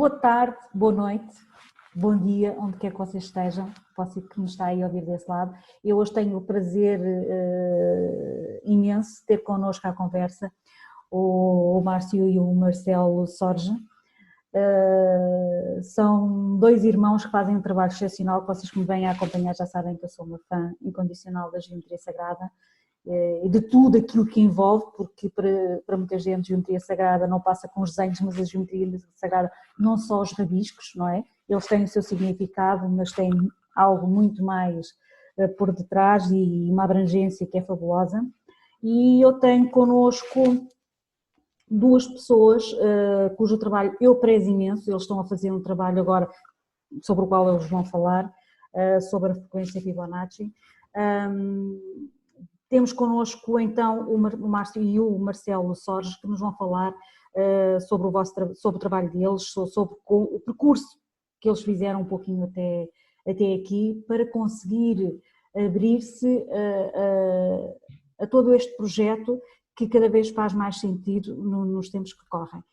Boa tarde, boa noite, bom dia, onde quer que vocês estejam, você que me está aí a ouvir desse lado. Eu hoje tenho o prazer imenso de ter connosco à conversa o Márcio e o Marcelo Sorge. São dois irmãos que fazem um trabalho excepcional, que vocês que me vêm a acompanhar já sabem que eu sou uma fã incondicional da geometria sagrada e de tudo aquilo que envolve, porque para muita gente a geometria sagrada não passa com os desenhos, mas a geometria sagrada não só os rabiscos, não é? Eles têm o seu significado, mas têm algo muito mais por detrás e uma abrangência que é fabulosa. E eu tenho connosco duas pessoas cujo trabalho eu prezo imenso. Eles estão a fazer um trabalho agora sobre o qual eles vão falar, sobre a frequência Fibonacci. Temos connosco então o Márcio e o Marcelo Sorge, que nos vão falar sobre o trabalho deles, sobre o percurso que eles fizeram um pouquinho até aqui, para conseguir abrir-se a todo este projeto que cada vez faz mais sentido nos tempos que correm.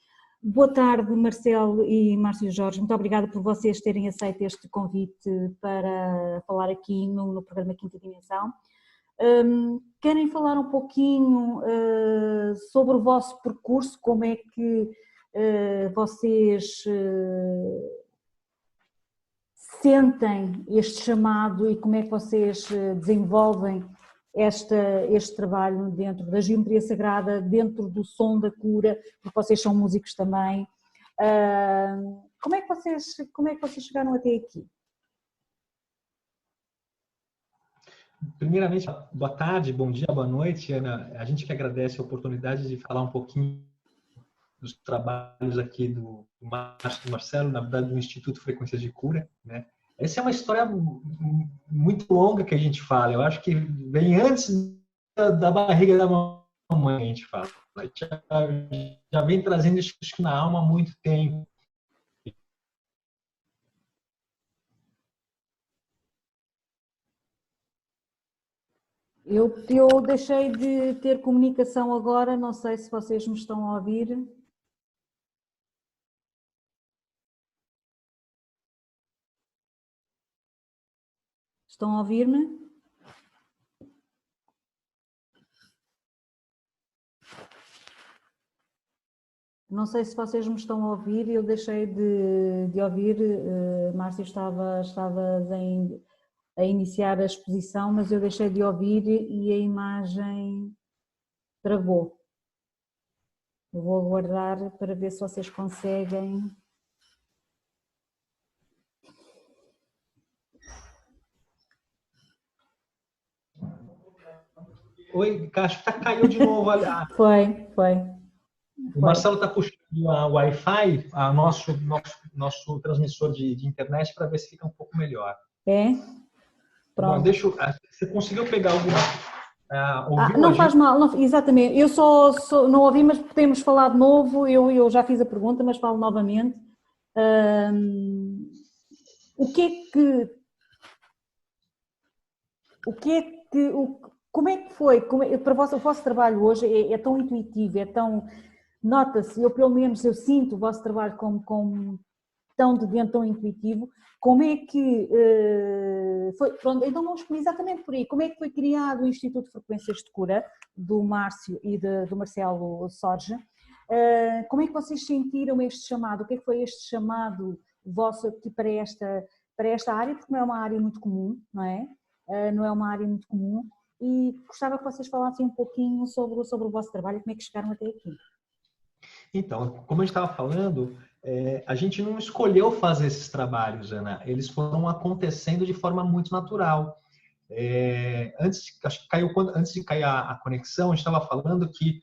Boa tarde, Marcelo e Márcio Jorge, muito obrigada por vocês terem aceito este convite para falar aqui no programa Quinta Dimensão. Querem falar um pouquinho sobre o vosso percurso, como é que vocês sentem este chamado e como é que vocês desenvolvem este trabalho dentro da geometria sagrada, dentro do som da cura, porque vocês são músicos também. Como é que vocês chegaram até aqui? Primeiramente, boa tarde, bom dia, boa noite, Ana. A gente que agradece a oportunidade de falar um pouquinho dos trabalhos aqui do Márcio e do Marcelo, na verdade do Instituto Frequências de Cura, né? Essa é uma história muito longa que a gente fala. Eu acho que vem antes da barriga da mamãe, a gente fala. Já vem trazendo isso na alma há muito tempo. Eu deixei de ter comunicação agora, não sei se vocês me estão a ouvir. Estão a ouvir-me? Não sei se vocês me estão a ouvir, eu deixei de ouvir, Márcio estava a iniciar a exposição, mas eu deixei de ouvir e a imagem travou. Eu vou aguardar para ver se vocês conseguem. Oi, acho que caiu de novo. Foi. O Marcelo está puxando a Wi-Fi, nosso transmissor de internet, para ver se fica um pouco melhor. É? Pronto. Bom, você conseguiu pegar alguma... não faz mal, não, exatamente. Eu só não ouvi, mas podemos falar de novo. Eu já fiz a pergunta, mas falo novamente. Como é que foi? Para o vosso trabalho hoje é tão intuitivo, é tão... Nota-se, pelo menos eu sinto o vosso trabalho como tão de dentro, tão intuitivo. Como é que foi? Pronto, então vamos exatamente por aí. Como é que foi criado o Instituto de Frequências de Cura, do Márcio e do Marcelo Sorge? Como é que vocês sentiram este chamado? O que é que foi este chamado vosso aqui para esta área? Porque não é uma área muito comum, não é? Não é uma área muito comum. E gostava que vocês falassem um pouquinho sobre o vosso trabalho e como é que chegaram até aqui. Então, como a gente estava falando, a gente não escolheu fazer esses trabalhos, Ana. Eles foram acontecendo de forma muito natural. Antes de cair a conexão, a gente estava falando que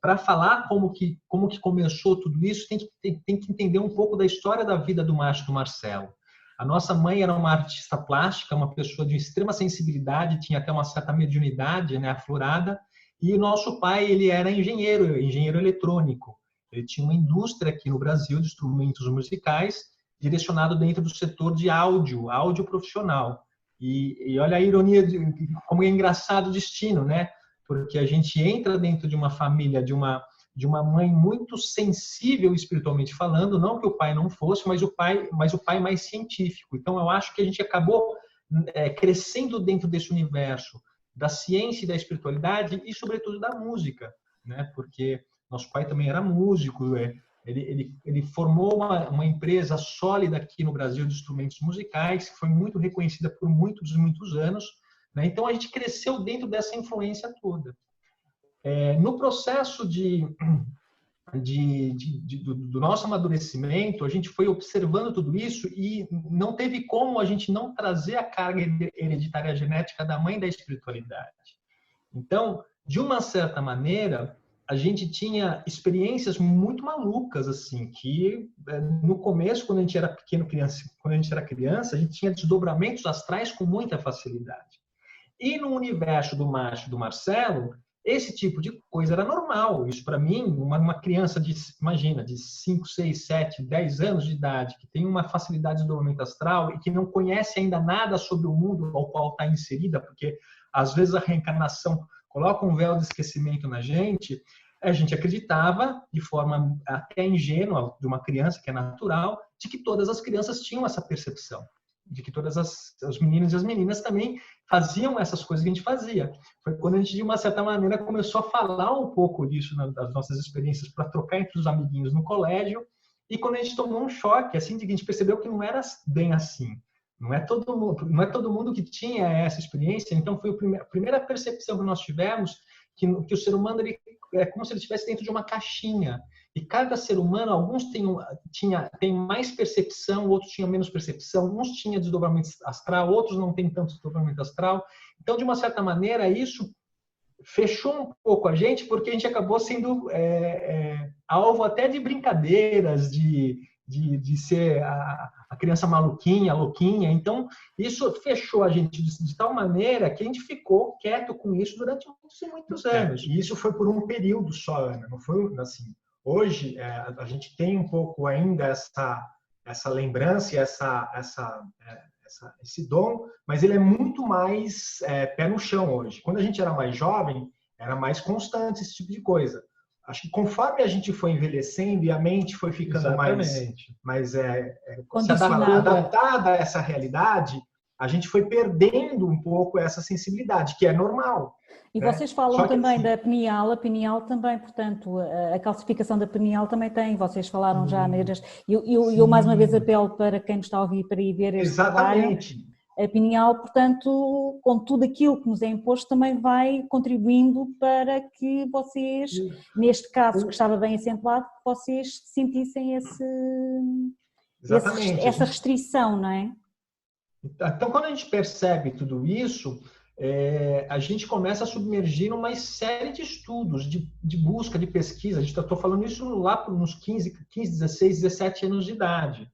para falar como que começou tudo isso, tem que entender um pouco da história da vida do Márcio e do Marcelo. A nossa mãe era uma artista plástica, uma pessoa de extrema sensibilidade, tinha até uma certa mediunidade, né, aflorada, e o nosso pai, ele era engenheiro eletrônico. Ele tinha uma indústria aqui no Brasil de instrumentos musicais, direcionado dentro do setor de áudio profissional. E olha a ironia, como é engraçado o destino, né? Porque a gente entra dentro de uma família, de uma de uma mãe muito sensível espiritualmente falando, não que o pai não fosse, mas o pai mais científico. Então eu acho que a gente acabou crescendo dentro desse universo da ciência e da espiritualidade e sobretudo da música, né? Porque nosso pai também era músico, ele formou uma empresa sólida aqui no Brasil de instrumentos musicais, que foi muito reconhecida por muitos anos, né? Então a gente cresceu dentro dessa influência toda. No processo do nosso amadurecimento, a gente foi observando tudo isso e não teve como a gente não trazer a carga hereditária genética da mãe da espiritualidade. Então, de uma certa maneira, a gente tinha experiências muito malucas, assim, que no começo, quando a gente era criança, a gente tinha desdobramentos astrais com muita facilidade. E no universo do Márcio e do Marcelo, esse tipo de coisa era normal. Isso, para mim, uma criança de 5, 6, 7, 10 anos de idade, que tem uma facilidade de desdobramento astral e que não conhece ainda nada sobre o mundo ao qual está inserida, porque às vezes a reencarnação coloca um véu de esquecimento na gente, a gente acreditava, de forma até ingênua, de uma criança que é natural, de que todas as crianças tinham essa percepção, de que todas os meninos e as meninas também faziam essas coisas que a gente fazia. Foi quando a gente, de uma certa maneira, começou a falar um pouco disso nas nossas experiências para trocar entre os amiguinhos no colégio, e quando a gente tomou um choque, assim, de que a gente percebeu que não era bem assim. Não é todo mundo que tinha essa experiência. Tem foi a primeira percepção que nós tivemos que o ser humano é como se ele estivesse dentro de uma caixinha. E cada ser humano, alguns têm mais percepção, outros tinham menos percepção, uns tinham desdobramento astral, outros não têm tanto desdobramento astral. Então, de uma certa maneira, isso fechou um pouco a gente, porque a gente acabou sendo alvo até de brincadeiras, de ser a criança maluquinha, louquinha. Então, isso fechou a gente de tal maneira que a gente ficou quieto com isso durante muitos e muitos anos. E isso foi por um período só, Ana, não foi assim. Hoje, a gente tem um pouco ainda essa lembrança e esse dom, mas ele é muito mais pé no chão hoje. Quando a gente era mais jovem, era mais constante esse tipo de coisa. Acho que conforme a gente foi envelhecendo e a mente foi ficando mais adaptada a essa realidade, a gente foi perdendo um pouco essa sensibilidade, que é normal. E vocês falam também da pineal, a pineal também, portanto, a calcificação da pineal também tem, vocês falaram já neiras. Eu mais uma vez apelo para quem nos está a ouvir para ir ver este trabalho. A pineal, portanto, com tudo aquilo que nos é imposto, também vai contribuindo para que vocês, neste caso que estava bem acentuado, que vocês sentissem essa restrição, não é? Então, quando a gente percebe tudo isso, a gente começa a submergir numa série de estudos, de busca, de pesquisa. Estou falando isso lá nos 15, 16, 17 anos de idade.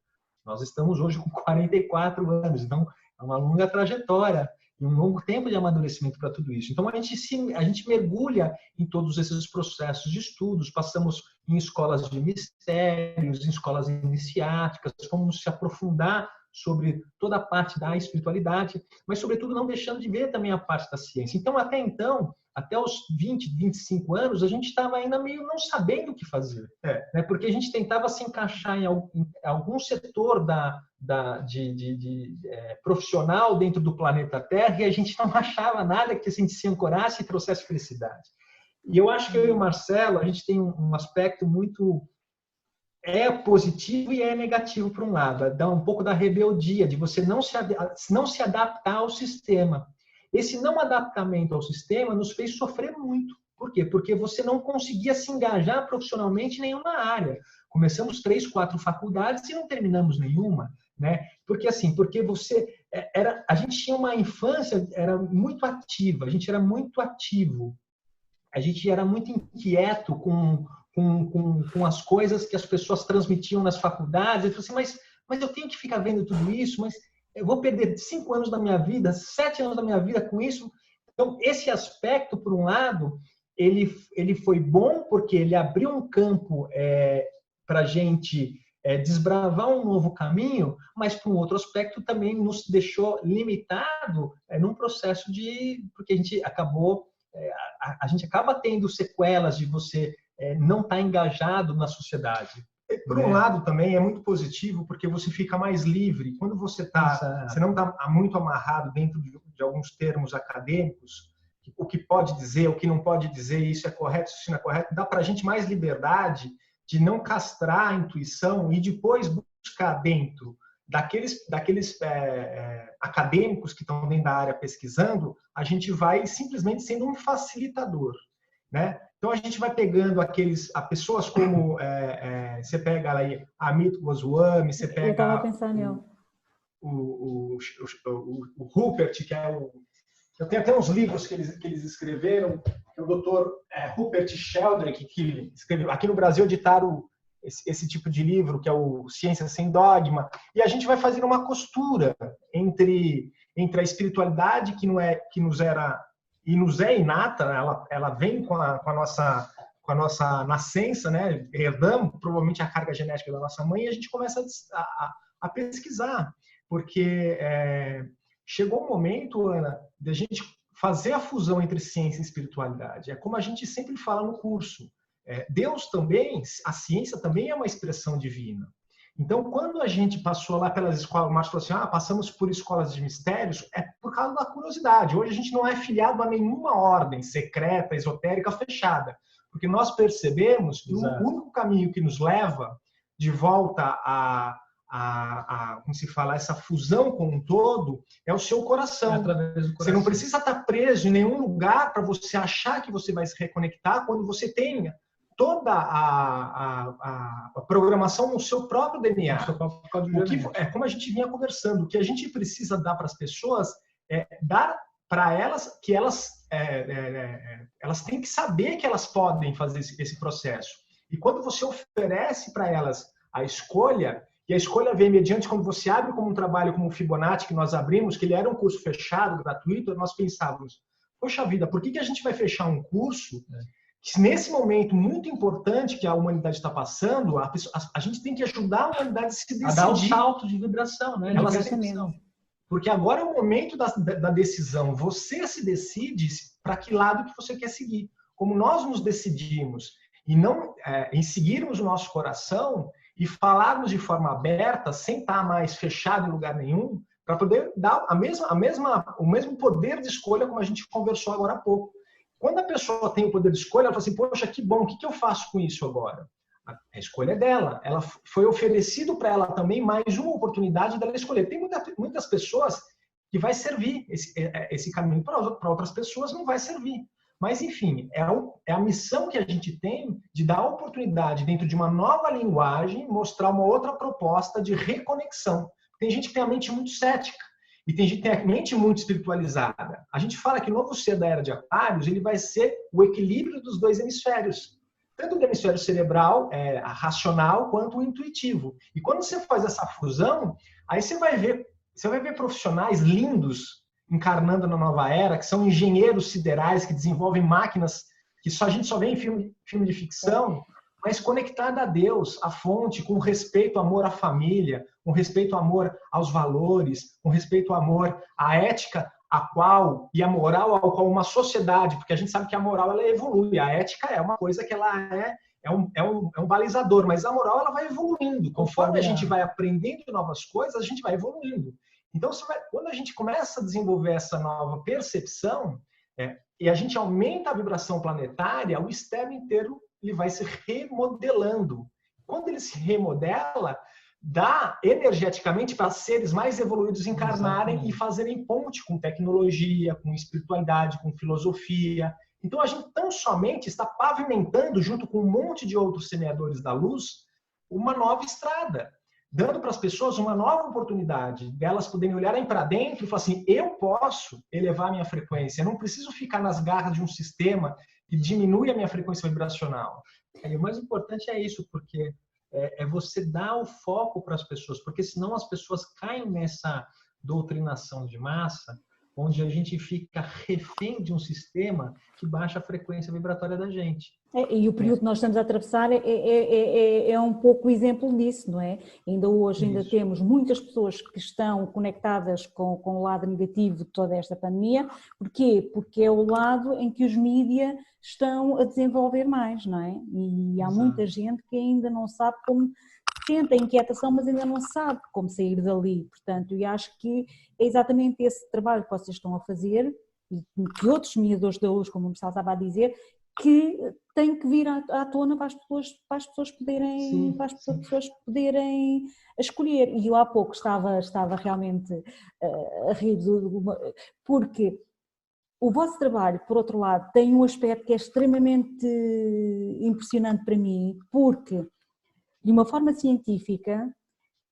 Nós estamos hoje com 44 anos, então é uma longa trajetória e um longo tempo de amadurecimento para tudo isso. Então, a gente mergulha em todos esses processos de estudos, passamos em escolas de mistérios, em escolas iniciáticas, fomos se aprofundar sobre toda a parte da espiritualidade, mas, sobretudo, não deixando de ver também a parte da ciência. Então, até os 20, 25 anos, a gente estava ainda meio não sabendo o que fazer, né? Porque a gente tentava se encaixar em algum setor profissional dentro do planeta Terra e a gente não achava nada que a gente se ancorasse e trouxesse felicidade. E eu acho que eu e o Marcelo, a gente tem um aspecto muito positivo e negativo por um lado, dá um pouco da rebeldia, de você não se adaptar ao sistema. Esse não adaptamento ao sistema nos fez sofrer muito. Por quê? Porque você não conseguia se engajar profissionalmente em nenhuma área. Começamos 3, 4 faculdades e não terminamos nenhuma, né? Porque a gente tinha uma infância, era muito ativa, a gente era muito ativo, a gente era muito inquieto com as coisas que as pessoas transmitiam nas faculdades. Eu falei assim, mas eu tenho que ficar vendo tudo isso, mas eu vou perder 5 anos da minha vida, 7 anos da minha vida com isso. Então, esse aspecto, por um lado, ele foi bom porque ele abriu um campo para a gente desbravar um novo caminho, mas, por um outro aspecto, também nos deixou limitado num processo porque a gente acaba tendo sequelas de você não está engajado na sociedade. Por um lado também é muito positivo porque você fica mais livre. Quando você não está muito amarrado dentro de alguns termos acadêmicos, o que pode dizer, o que não pode dizer, isso é correto, isso não é correto, dá para a gente mais liberdade de não castrar a intuição e depois buscar dentro daqueles acadêmicos que estão dentro da área pesquisando, a gente vai simplesmente sendo um facilitador, né? Então a gente vai pegando pessoas como você pega aí Amit Goswami, você pega eu estava pensando nele. O Rupert, que é eu tenho até uns livros que eles escreveram, que é o Dr. Rupert Sheldrake, que escreveu aqui no Brasil, editaram esse tipo de livro, que é o Ciência Sem Dogma, e a gente vai fazer uma costura entre a espiritualidade que nos é inata, ela vem com a nossa nascença, né? Herdamos provavelmente a carga genética da nossa mãe, e a gente começa a pesquisar, porque chegou um momento, Ana, de a gente fazer a fusão entre ciência e espiritualidade. É como a gente sempre fala no curso. Deus também, a ciência também é uma expressão divina. Então, quando a gente passou lá pelas escolas, o Márcio falou assim, passamos por escolas de mistérios, é por causa da curiosidade. Hoje a gente não é filiado a nenhuma ordem secreta, esotérica, fechada. Porque nós percebemos que o único caminho que nos leva de volta como se fala, essa fusão com um todo, é o seu coração. Você não precisa estar preso em nenhum lugar para você achar que você vai se reconectar quando você tenha toda a programação no seu próprio DNA. Como a gente vinha conversando, o que a gente precisa dar para as pessoas é dar para elas que elas têm que saber que elas podem fazer esse processo. E quando você oferece para elas a escolha, e a escolha vem mediante quando você abre como um trabalho como o Fibonacci, que nós abrimos, que ele era um curso fechado, gratuito, nós pensávamos, poxa vida, por que a gente vai fechar um curso que nesse momento muito importante que a humanidade está passando, a gente tem que ajudar a humanidade a se decidir. A dar o salto de vibração, né? Porque agora é o momento da decisão. Você se decide para que lado que você quer seguir. Como nós nos decidimos em seguirmos o nosso coração e falarmos de forma aberta, sem estar mais fechado em lugar nenhum, para poder dar o mesmo poder de escolha como a gente conversou agora há pouco. Quando a pessoa tem o poder de escolha, ela fala assim, poxa, que bom, o que eu faço com isso agora? A escolha é dela. Ela foi oferecido para ela também mais uma oportunidade dela escolher. Tem muitas pessoas que vai servir esse caminho, para outras pessoas não vai servir. Mas, enfim, é a missão que a gente tem de dar a oportunidade, dentro de uma nova linguagem, mostrar uma outra proposta de reconexão. Tem gente que tem a mente muito cética e tem gente que tem a mente muito espiritualizada. A gente fala que o novo ser da era de Aquários, ele vai ser o equilíbrio dos dois hemisférios. Tanto do hemisfério cerebral, racional, quanto o intuitivo. E quando você faz essa fusão, aí você vai ver profissionais lindos encarnando na nova era, que são engenheiros siderais que desenvolvem máquinas que a gente só vê em filme de ficção, mas conectada a Deus, à fonte, com respeito, amor à família, com respeito, amor aos valores, com respeito, amor à ética e a moral ao qual uma sociedade, porque a gente sabe que a moral ela evolui, a ética é uma coisa que ela é um balizador, mas a moral ela vai evoluindo, conforme a gente vai aprendendo novas coisas, a gente vai evoluindo. Então, quando a gente começa a desenvolver essa nova percepção, e a gente aumenta a vibração planetária, o externo inteiro ele vai se remodelando. Quando ele se remodela, dá energeticamente para seres mais evoluídos encarnarem e fazerem ponte com tecnologia, com espiritualidade, com filosofia. Então, a gente tão somente está pavimentando, junto com um monte de outros semeadores da luz, uma nova estrada, dando para as pessoas uma nova oportunidade delas poderem olharem para dentro e falar assim, eu posso elevar a minha frequência, eu não preciso ficar nas garras de um sistema que diminui a minha frequência vibracional. E o mais importante é isso, porque é você dar o foco para as pessoas, porque senão as pessoas caem nessa doutrinação de massa onde a gente fica refém de um sistema que baixa a frequência vibratória da gente. E o período que nós estamos a atravessar é um pouco o exemplo disso, não é? Ainda hoje temos muitas pessoas que estão conectadas com o lado negativo de toda esta pandemia. Porquê? Porque é o lado em que os mídias estão a desenvolver mais, não é? E há muita gente que ainda não sabe como, sente a inquietação, mas ainda não sabe como sair dali. Portanto, e acho que é exatamente esse trabalho que vocês estão a fazer e que outros mediadores da luz, como o Marcelo estava a dizer, que tem que vir à tona para as pessoas poderem escolher. E eu há pouco estava realmente a rir, porque o vosso trabalho, por outro lado, tem um aspecto que é extremamente impressionante para mim, porque de uma forma científica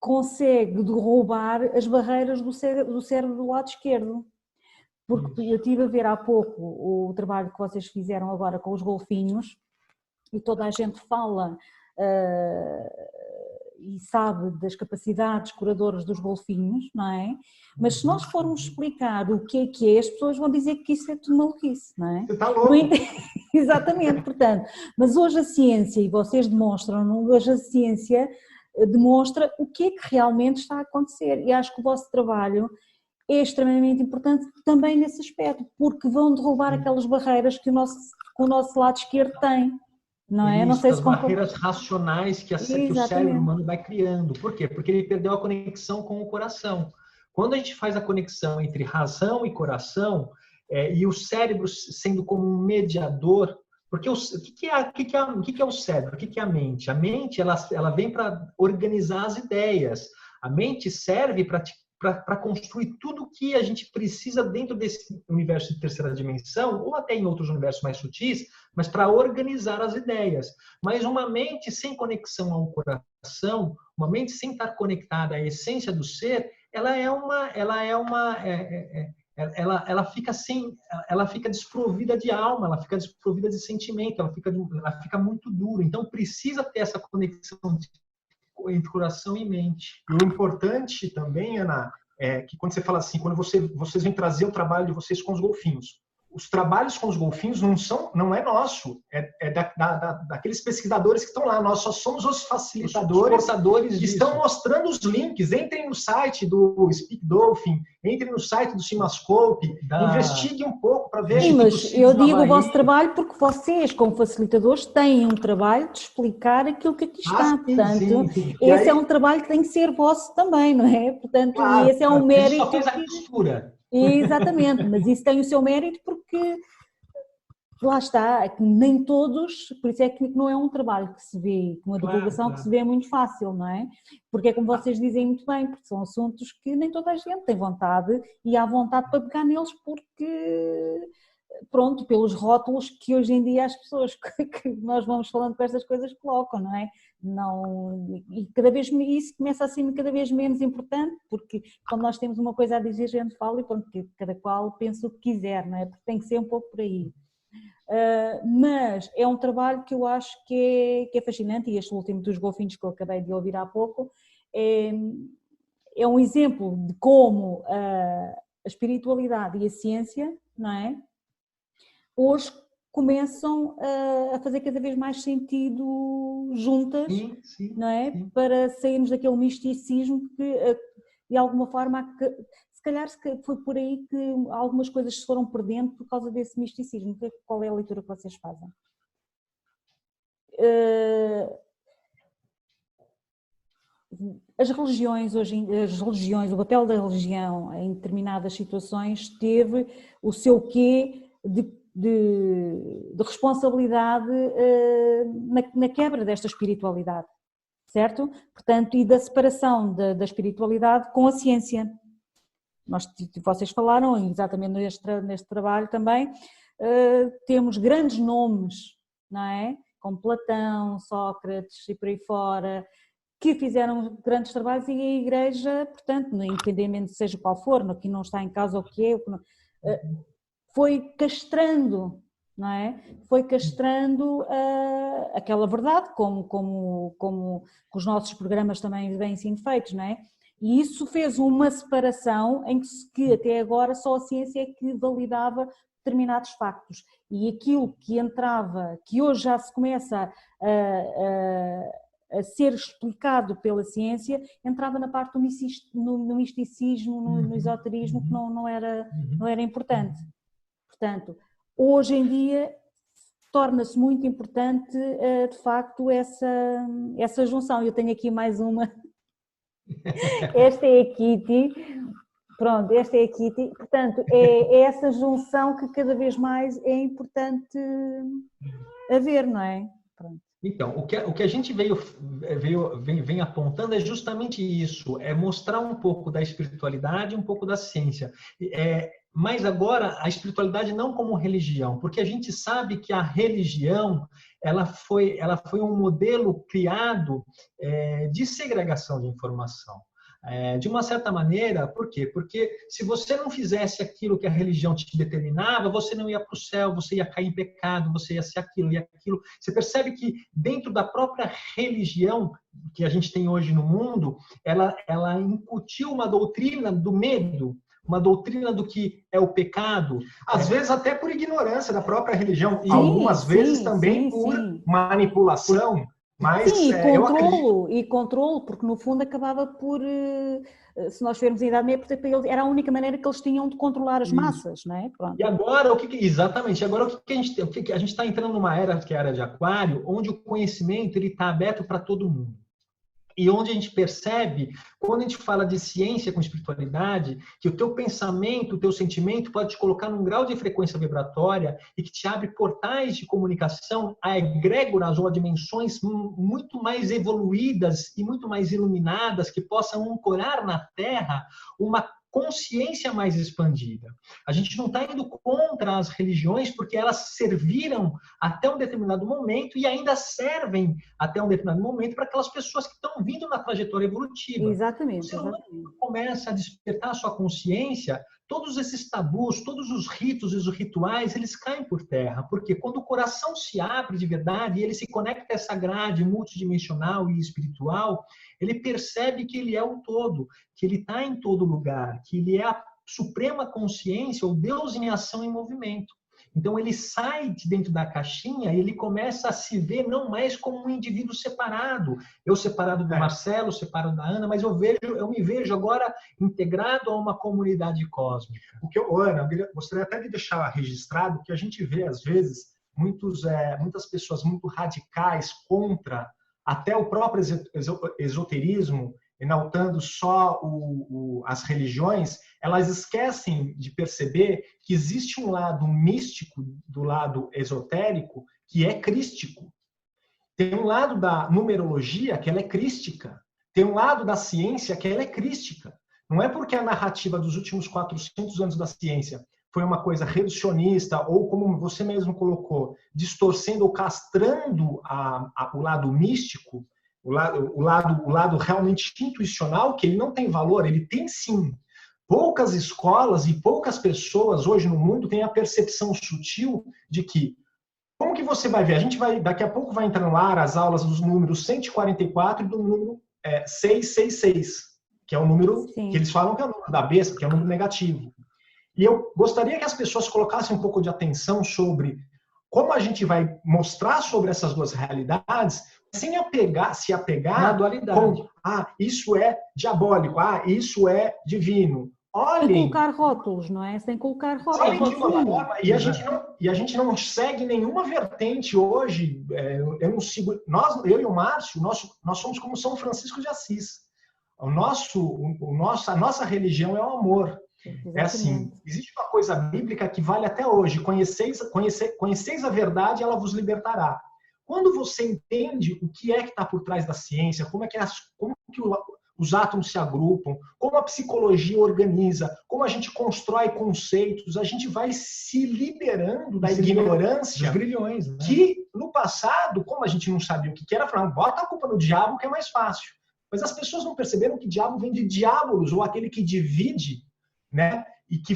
consegue derrubar as barreiras do cérebro do lado esquerdo. Porque eu estive a ver há pouco o trabalho que vocês fizeram agora com os golfinhos e toda a gente fala e sabe das capacidades curadoras dos golfinhos, não é? Mas se nós formos explicar o que é, as pessoas vão dizer que isso é tudo maluquice, não é? Você está louco. Exatamente, portanto, mas hoje a ciência, e vocês demonstram, hoje a ciência demonstra o que é que realmente está a acontecer e acho que o vosso trabalho é extremamente importante também nesse aspecto, porque vão derrubar aquelas barreiras que o nosso lado esquerdo tem, não é? Isso, não sei as se barreiras racionais que o cérebro humano vai criando. Por quê? Porque ele perdeu a conexão com o coração. Quando a gente faz a conexão entre razão e coração, e o cérebro sendo como um mediador, porque o que é o cérebro? O que é a mente? A mente ela vem para organizar as ideias. A mente serve para construir tudo o que a gente precisa dentro desse universo de terceira dimensão, ou até em outros universos mais sutis, mas para organizar as ideias. Mas uma mente sem conexão ao coração, uma mente sem estar conectada à essência do ser, ela fica desprovida de alma, ela fica desprovida de sentimento, ela fica muito dura. Então precisa ter essa conexão entre coração e mente. E o importante também, Ana, é que quando você fala assim, quando vocês vêm trazer o trabalho de vocês com os golfinhos, os trabalhos com os golfinhos não é nosso, daqueles pesquisadores que estão lá, nós só somos os facilitadores, os portadores que estão mostrando os links. Entrem no site do Speak Dolphin, entrem no site do Cimascope, investiguem um pouco para ver. Sim, mas eu digo o vosso trabalho porque vocês, como facilitadores, têm um trabalho de explicar aquilo que aqui está. Portanto, esse é um trabalho que tem que ser vosso também, não é? Portanto, claro, esse é um mérito. Só fez a costura. Exatamente, mas isso tem o seu mérito porque lá está, é que nem todos, por isso é que não é um trabalho que se vê, uma divulgação que se vê muito fácil, não é? Porque é como vocês dizem muito bem, porque são assuntos que nem toda a gente tem vontade e há vontade para pegar neles porque, pronto, pelos rótulos que hoje em dia as pessoas que nós vamos falando com estas coisas colocam, não é? E cada vez isso começa a ser cada vez menos importante, porque quando nós temos uma coisa a dizer, a gente fala e pronto, que cada qual pensa o que quiser, não é? Porque tem que ser um pouco por aí. Mas é um trabalho que eu acho que é fascinante e este último dos golfinhos que eu acabei de ouvir há pouco é um exemplo de como a espiritualidade e a ciência, não é? Hoje começam a fazer cada vez mais sentido juntas, sim, não é? Sim. Para sairmos daquele misticismo que, de alguma forma, se calhar foi por aí que algumas coisas se foram perdendo por causa desse misticismo. Qual é a leitura que vocês fazem? As religiões, o papel da religião em determinadas situações teve o seu quê de responsabilidade na quebra desta espiritualidade, certo? Portanto, e da separação da espiritualidade com a ciência. Vocês falaram exatamente neste trabalho também, temos grandes nomes, não é? Como Platão, Sócrates e por aí fora, que fizeram grandes trabalhos e a Igreja, portanto, independentemente seja qual for, aqui não está em causa o que é, foi castrando, não é? Foi castrando aquela verdade, como os nossos programas também vêm sendo feitos, não é? E isso fez uma separação em que até agora só a ciência é que validava determinados factos. E aquilo que entrava, que hoje já se começa a ser explicado pela ciência, entrava na parte no misticismo, no esoterismo, que não era importante. Portanto, hoje em dia torna-se muito importante, de facto, essa junção. Eu tenho aqui mais uma. Esta é a Kitty. Pronto, esta é a Kitty. Portanto, é essa junção que cada vez mais é importante haver, não é? Pronto. Então, o que a gente vem apontando é justamente isso, é mostrar um pouco da espiritualidade e um pouco da ciência. Mas agora, a espiritualidade não como religião, porque a gente sabe que a religião ela foi um modelo criado de segregação de informação. De uma certa maneira, por quê? Porque se você não fizesse aquilo que a religião te determinava, você não ia para o céu, você ia cair em pecado, você ia ser aquilo e aquilo. Você percebe que dentro da própria religião que a gente tem hoje no mundo, ela incutiu uma doutrina do medo, uma doutrina do que é o pecado. Às vezes até por ignorância da própria religião, algumas vezes também por manipulação. Mas, sim, e controlo, porque no fundo acabava por, se nós formos em Idade Média, era a única maneira que eles tinham de controlar as massas, não é? Pronto. E agora, exatamente, agora o que a gente está entrando numa era que é a era de Aquário, onde o conhecimento está aberto para todo mundo. E onde a gente percebe, quando a gente fala de ciência com espiritualidade, que o teu pensamento, o teu sentimento pode te colocar num grau de frequência vibratória e que te abre portais de comunicação a egrégoras ou a dimensões muito mais evoluídas e muito mais iluminadas que possam ancorar na Terra uma consciência mais expandida. A gente não está indo contra as religiões porque elas serviram até um determinado momento e ainda servem até um determinado momento para aquelas pessoas que estão vindo na trajetória evolutiva. Exatamente. Se você começa a despertar a sua consciência, todos esses tabus, todos os ritos e os rituais, eles caem por terra. Porque quando o coração se abre de verdade e ele se conecta a essa grade multidimensional e espiritual, ele percebe que ele é o todo, que ele está em todo lugar, que ele é a suprema consciência, o Deus em ação e movimento. Então ele sai de dentro da caixinha e ele começa a se ver não mais como um indivíduo separado. Eu separado do Marcelo, separado da Ana, mas eu me vejo agora integrado a uma comunidade cósmica. Ana, eu gostaria até de deixar registrado que a gente vê às vezes muitas pessoas muito radicais contra até o próprio esoterismo, enaltando só as religiões, elas esquecem de perceber que existe um lado místico do lado esotérico que é crístico. Tem um lado da numerologia que ela é crística. Tem um lado da ciência que ela é crística. Não é porque a narrativa dos últimos 400 anos da ciência foi uma coisa reducionista ou, como você mesmo colocou, distorcendo ou castrando o lado místico, o lado realmente intuicional, que ele não tem valor, ele tem sim. Poucas escolas e poucas pessoas hoje no mundo têm a percepção sutil de que, como que você vai ver? A gente daqui a pouco vai entrar no ar as aulas dos números 144 e do número 666, que é o número que eles falam que é o número da besta, que é o número negativo. E eu gostaria que as pessoas colocassem um pouco de atenção sobre como a gente vai mostrar sobre essas duas realidades, sem se apegar na dualidade. Isso é diabólico, isso é divino. Olhem, sem colocar rótulos, não é? Sem colocar rótulos. Olhem de uma forma, e a gente não segue nenhuma vertente hoje. Eu não sigo. Eu e o Márcio, nós somos como São Francisco de Assis. A nossa religião é o amor. Exatamente. É assim, existe uma coisa bíblica que vale até hoje. Conheceis a verdade, ela vos libertará. Quando você entende o que é que está por trás da ciência, como que os átomos se agrupam, como a psicologia organiza, como a gente constrói conceitos, a gente vai se liberando da ignorância dos grilhões, né? Que no passado, como a gente não sabia o que era, falaram, bota a culpa no diabo que é mais fácil. Mas as pessoas não perceberam que diabo vem de diabolos, ou aquele que divide, né? E que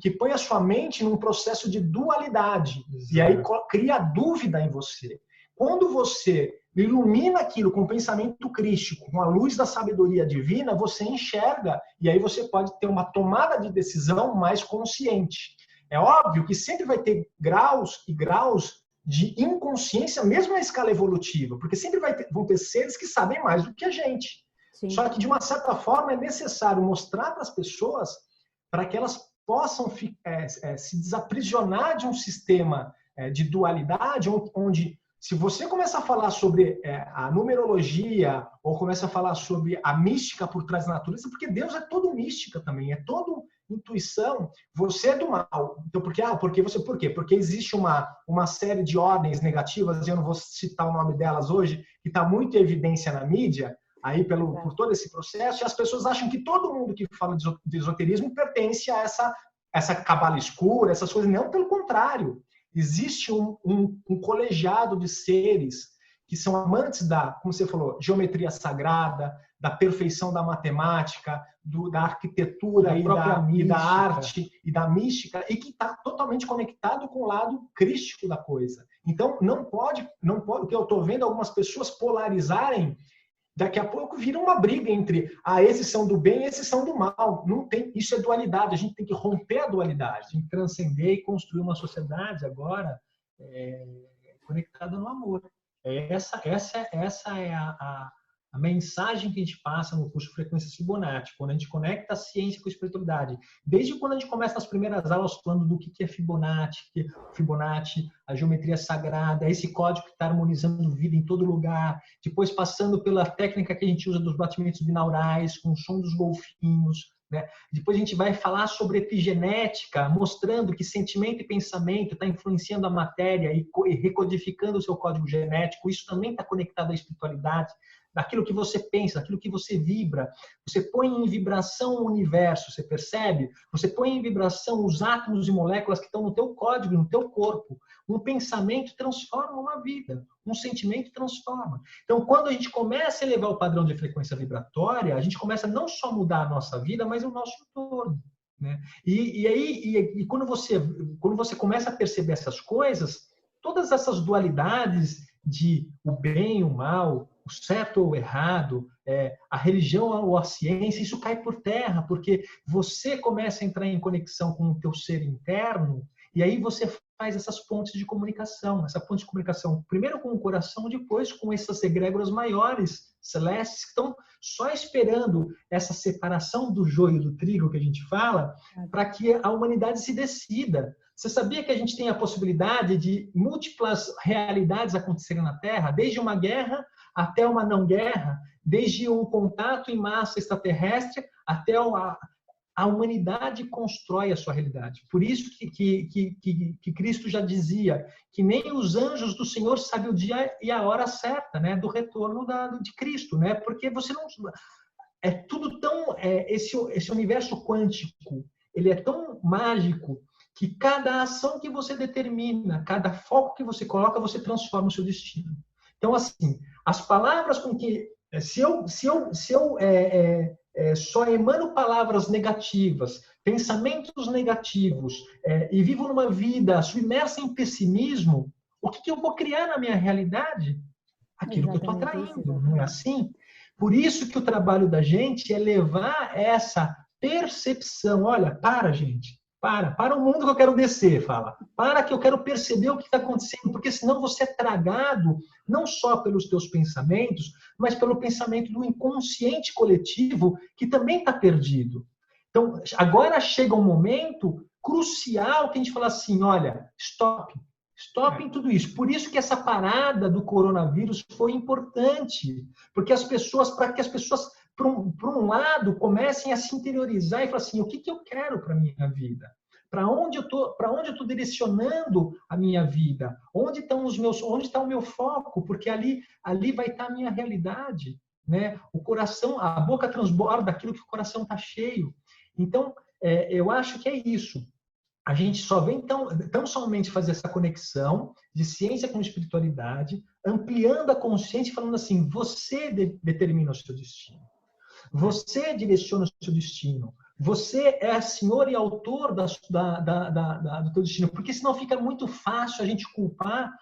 que põe a sua mente num processo de dualidade. Exato. E aí cria dúvida em você. quando você ilumina aquilo com o pensamento crístico, com a luz da sabedoria divina, você enxerga e aí você pode ter uma tomada de decisão mais consciente. É óbvio que sempre vai ter graus e graus de inconsciência, mesmo na escala evolutiva, porque sempre vão ter seres que sabem mais do que a gente. Sim. Só que, de uma certa forma, é necessário mostrar para as pessoas para que elas possam se desaprisionar de um sistema de dualidade, onde se você começa a falar sobre a numerologia ou começa a falar sobre a mística por trás da natureza, porque Deus é todo mística também, é todo intuição, você é do mal. Então, por quê? Porque existe uma série de ordens negativas, e eu não vou citar o nome delas hoje, que está muito em evidência na mídia, aí por todo esse processo, e as pessoas acham que todo mundo que fala de esoterismo pertence a essa cabala escura, essas coisas. Não, pelo contrário. Existe um colegiado de seres que são amantes da, como você falou, geometria sagrada, da perfeição da matemática, da arquitetura e da arte e da mística, e que está totalmente conectado com o lado crístico da coisa. Então, não pode, o que eu estou vendo algumas pessoas polarizarem. Daqui a pouco vira uma briga entre esses são do bem e esses são do mal. Não tem, isso é dualidade, a gente tem que romper a dualidade. A gente transcender e construir uma sociedade agora conectada no amor. Essa é a mensagem que a gente passa no curso Frequências Fibonacci, quando a gente conecta a ciência com a espiritualidade. Desde quando a gente começa as primeiras aulas falando do que é Fibonacci, a geometria sagrada, esse código que está harmonizando vida em todo lugar, depois passando pela técnica que a gente usa dos batimentos binaurais, com o som dos golfinhos, né? Depois a gente vai falar sobre epigenética, mostrando que sentimento e pensamento está influenciando a matéria e recodificando o seu código genético. Isso também está conectado à espiritualidade, daquilo que você pensa, daquilo que você vibra. Você põe em vibração o universo, você percebe? Você põe em vibração os átomos e moléculas que estão no teu código, no teu corpo. Um pensamento transforma uma vida, um sentimento transforma. Então, quando a gente começa a elevar o padrão de frequência vibratória, a gente começa não só a mudar a nossa vida, mas o nosso entorno, né? E quando você começa a perceber essas coisas, todas essas dualidades de o bem e o mal, o certo ou o errado, a religião ou a ciência, isso cai por terra, porque você começa a entrar em conexão com o teu ser interno, e aí você faz essas pontes de comunicação, essa ponte de comunicação, primeiro com o coração, depois com essas egrégoras maiores, celestes, que estão só esperando essa separação do joio e do trigo que a gente fala, para que a humanidade se decida. Você sabia que a gente tem a possibilidade de múltiplas realidades acontecerem na Terra, desde uma guerra até uma não guerra, desde um contato em massa extraterrestre até a humanidade constrói a sua realidade. Por isso que Cristo já dizia que nem os anjos do Senhor sabem o dia e a hora certa, né, do retorno de Cristo, né? Porque você não é tudo tão esse universo quântico, ele é tão mágico que cada ação que você determina, cada foco que você coloca, você transforma o seu destino. Então, assim, as palavras com que se eu só emano palavras negativas, pensamentos negativos, e vivo numa vida submersa em pessimismo, o que eu vou criar na minha realidade? Aquilo que eu estou atraindo, não é assim? Por isso que o trabalho da gente é levar essa percepção. Olha, gente. Para o mundo que eu quero descer, fala. Para que eu quero perceber o que está acontecendo, porque senão você é tragado não só pelos teus pensamentos, mas pelo pensamento do inconsciente coletivo que também está perdido. Então, agora chega um momento crucial que a gente fala assim, olha, stop em tudo isso. Por isso que essa parada do coronavírus foi importante, porque para que as pessoas por um lado, comecem a se interiorizar e falar assim, o que eu quero para a minha vida? Para onde eu estou direcionando a minha vida? Onde está o meu foco? Porque ali vai estar a minha realidade, né? O coração, a boca transborda daquilo que o coração está cheio. Então, eu acho que é isso. A gente só vem tão somente fazer essa conexão de ciência com espiritualidade, ampliando a consciência e falando assim, você determina o seu destino. Você direciona o seu destino. Você é senhor e autor do teu destino. Porque senão fica muito fácil a gente culpar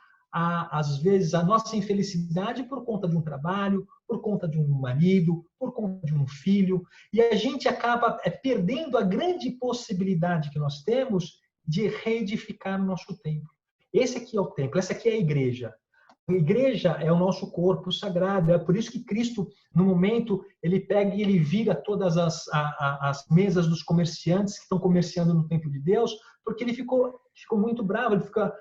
às vezes, a nossa infelicidade por conta de um trabalho, por conta de um marido, por conta de um filho, e a gente acaba perdendo a grande possibilidade que nós temos de reedificar o nosso templo. Esse aqui é o templo, essa aqui é a igreja. A igreja é o nosso corpo sagrado, é por isso que Cristo, no momento, ele pega e ele vira todas as mesas dos comerciantes que estão comerciando no templo de Deus, porque ele ficou muito bravo, ele fica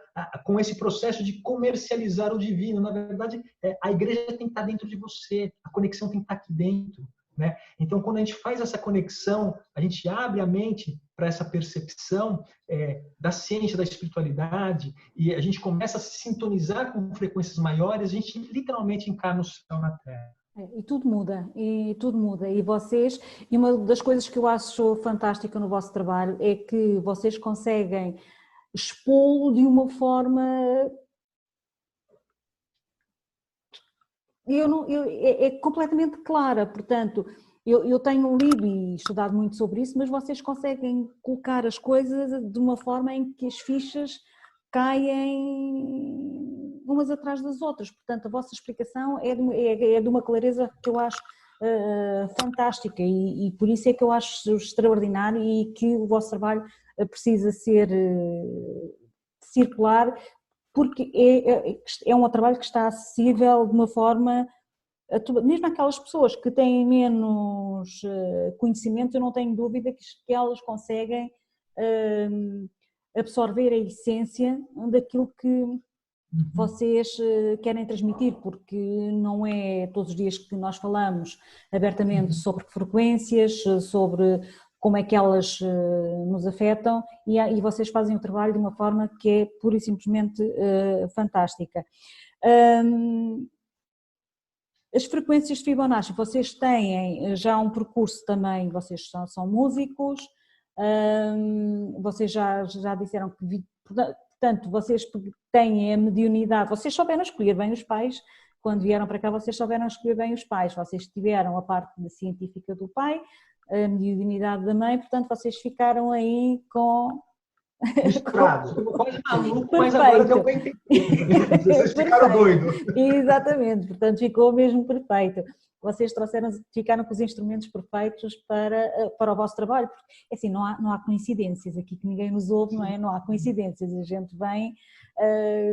com esse processo de comercializar o divino. Na verdade, a igreja tem que estar dentro de você, a conexão tem que estar aqui dentro, né? Então, quando a gente faz essa conexão, a gente abre a mente para essa percepção da ciência, da espiritualidade, e a gente começa a se sintonizar com frequências maiores, a gente literalmente encarna o céu na Terra. E tudo muda, e vocês, e uma das coisas que eu acho fantástica no vosso trabalho é que vocês conseguem expô-lo de uma forma é completamente clara. Portanto, eu tenho lido e estudado muito sobre isso, mas vocês conseguem colocar as coisas de uma forma em que as fichas caem umas atrás das outras. Portanto, a vossa explicação é de uma clareza que eu acho fantástica, e por isso é que eu acho extraordinário e que o vosso trabalho precisa ser circular, porque é um trabalho que está acessível de uma forma, mesmo aquelas pessoas que têm menos conhecimento, eu não tenho dúvida que elas conseguem absorver a essência daquilo que vocês querem transmitir, porque não é todos os dias que nós falamos abertamente sobre frequências, sobre como é que elas nos afetam, e vocês fazem o trabalho de uma forma que é pura e simplesmente fantástica. As frequências de Fibonacci, vocês têm já um percurso também, vocês são músicos, vocês já disseram que, portanto, vocês têm a mediunidade, vocês souberam escolher bem os pais, quando vieram para cá vocês souberam escolher bem os pais, vocês tiveram a parte científica do pai, a mediunidade da mãe, portanto vocês ficaram aí com... Quase maluco, mas agora deu para entender. Vocês ficaram doidos. Exatamente, portanto ficou mesmo perfeito. Vocês ficaram com os instrumentos perfeitos para o vosso trabalho, porque assim, não há coincidências aqui, que ninguém nos ouve, não é? Não há coincidências, a gente vem